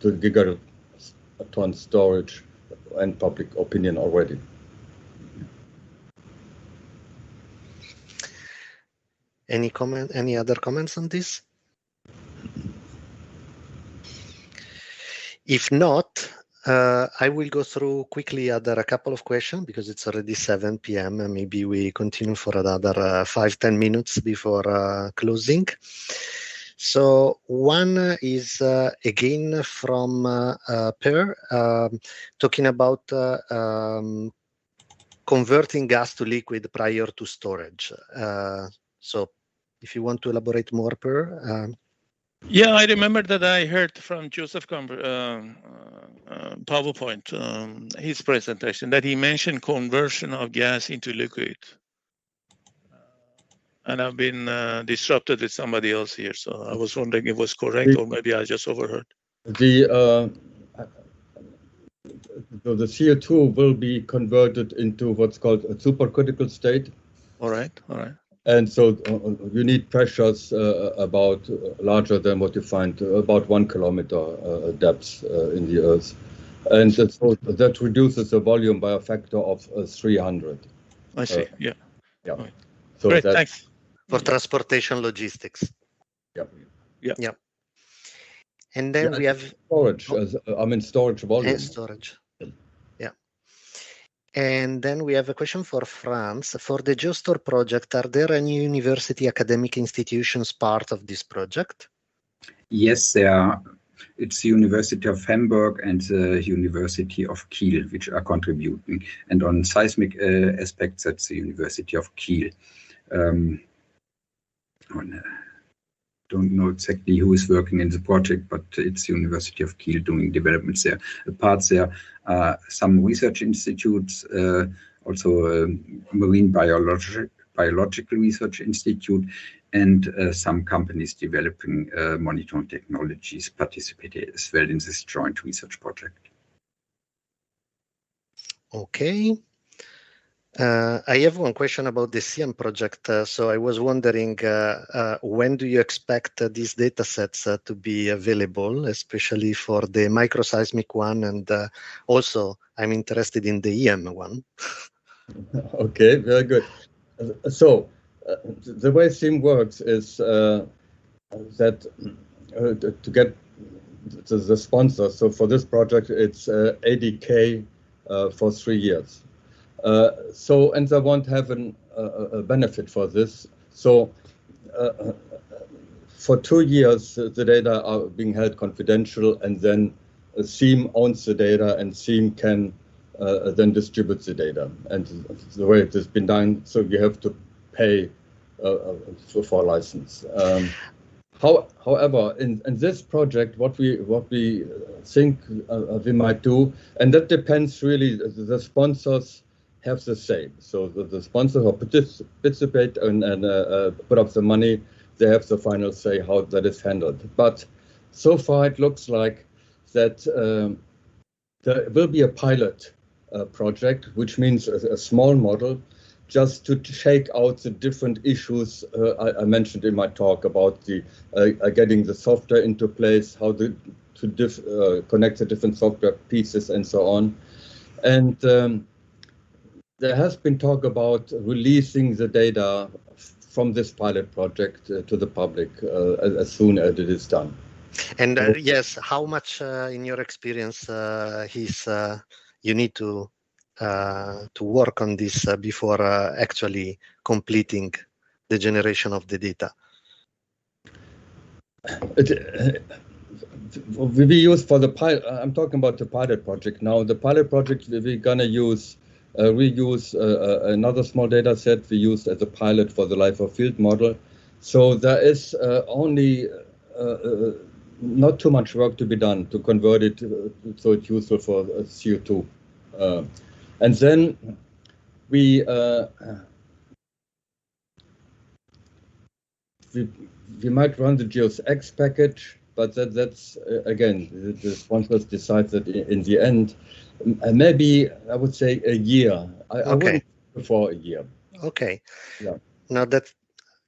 to gigaton storage and public opinion already. Any other comments on this? If not, I will go through quickly a couple of questions because it's already 7 p.m. and maybe we continue for another 5-10 minutes before closing. So one is again from Per, talking about converting gas to liquid prior to storage. So if you want to elaborate more, Per. Yeah, I remember that I heard from Josef PowerPoint, his presentation, that he mentioned conversion of gas into liquid. And I've been disrupted with somebody else here, so I was wondering if it was correct or maybe I just overheard. The CO2 will be converted into what's called a supercritical state. All right. And so you need pressures about larger than what you find, about 1 kilometer depth in the Earth. And so that reduces the volume by a factor of 300. I see, yeah. Right. So great, thanks. For transportation logistics. Yeah. And then we have storage. Storage volume. And storage. Yeah. And then we have a question for Franz. For the GeoStore project, are there any university academic institutions part of this project? Yes, there are. It's the University of Hamburg and the University of Kiel, which are contributing. And on seismic aspects, that's the University of Kiel. Don't know exactly who is working in the project, but it's the University of Kiel doing developments there. Apart there are some research institutes, also Marine Biological Research Institute, and some companies developing monitoring technologies participated as well in this joint research project. Okay. I have one question about the CM project. So I was wondering, when do you expect these data sets to be available, especially for the microseismic one? And also, I'm interested in the EM one. Okay, very good. So the way CM works is that to get the sponsor. So for this project, it's 80K for 3 years. And they won't have a benefit for this. So for 2 years, the data are being held confidential, and then CM owns the data, and CM can then distribute the data. And the way it has been done, so you have to pay for a license. However, in this project, what we think we might do, and that depends really, the sponsors have the say. So the sponsors who participate and put up the money, they have the final say how that is handled. But so far, it looks like that there will be a pilot project, which means a small model, just to shake out the different issues I mentioned in my talk about the getting the software into place, how to connect the different software pieces and so on. And there has been talk about releasing the data from this pilot project to the public as soon as it is done. And yes, how much in your experience you need to work on this before actually completing the generation of the data? We use for the pilot. I'm talking about the pilot project now. The pilot project we're gonna use. We use another small data set we used as a pilot for the life of field model. So there is only not too much work to be done to convert it so it's useful for CO2. And then we might run the GeosX package, but that's again, the sponsors decide that in the end. Maybe I would say a year. I wouldn't before a year. Okay. Yeah. Now that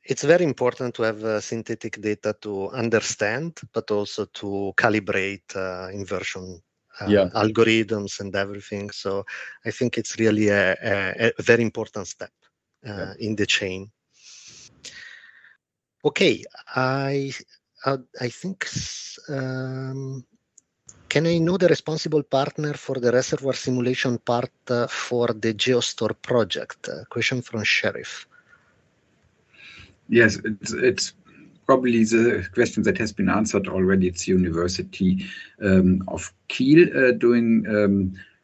it's very important to have synthetic data to understand, but also to calibrate inversion algorithms and everything. So I think it's really a very important step in the chain. Okay, I think. Can I know the responsible partner for the reservoir simulation part for the GeoStore project? Question from Sheriff. Yes, it's probably the question that has been answered already. It's University of Kiel doing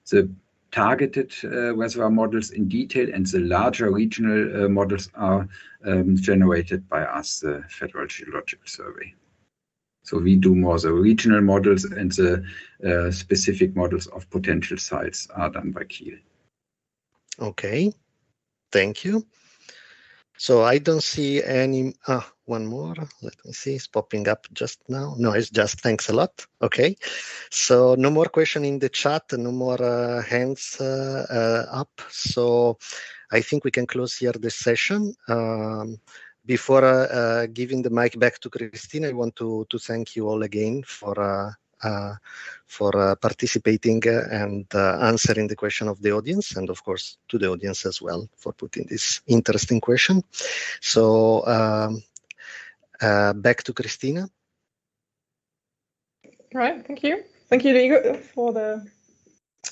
the targeted reservoir models in detail, and the larger regional models are generated by us, the Federal Geological Survey. So we do more the regional models, and the specific models of potential sites are done by Kiel. Okay, thank you. So I don't see any, one more, let me see, it's popping up just now. No, it's just thanks a lot. Okay, so no more question in the chat, no more hands up. So I think we can close here the session. Before giving the mic back to Christina, I want to thank you all again for participating and answering the question of the audience, and of course to the audience as well for putting this interesting question. So back to Christina. All right, thank you. Thank you, Diego, for the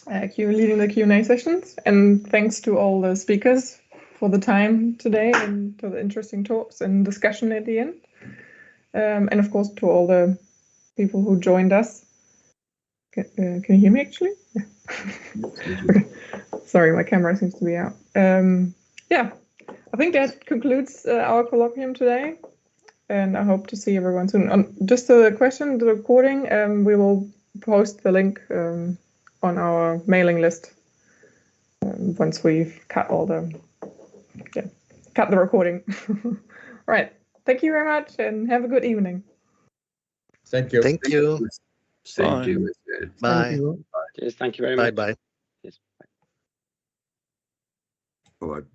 leading the Q&A sessions, and thanks to all the speakers for the time today and to the interesting talks and discussion at the end. And of course to all the people who joined us. Can you hear me actually? Yeah. Okay. Sorry, my camera seems to be out. Yeah, I think that concludes our colloquium today, and I hope to see everyone soon. Just a question, the recording, we will post the link on our mailing list once we've cut all the cut the recording. Right. Thank you very much, and have a good evening. Thank you. Thank you. Thank you. Bye. Cheers. Thank you very much. Bye. Cheers. or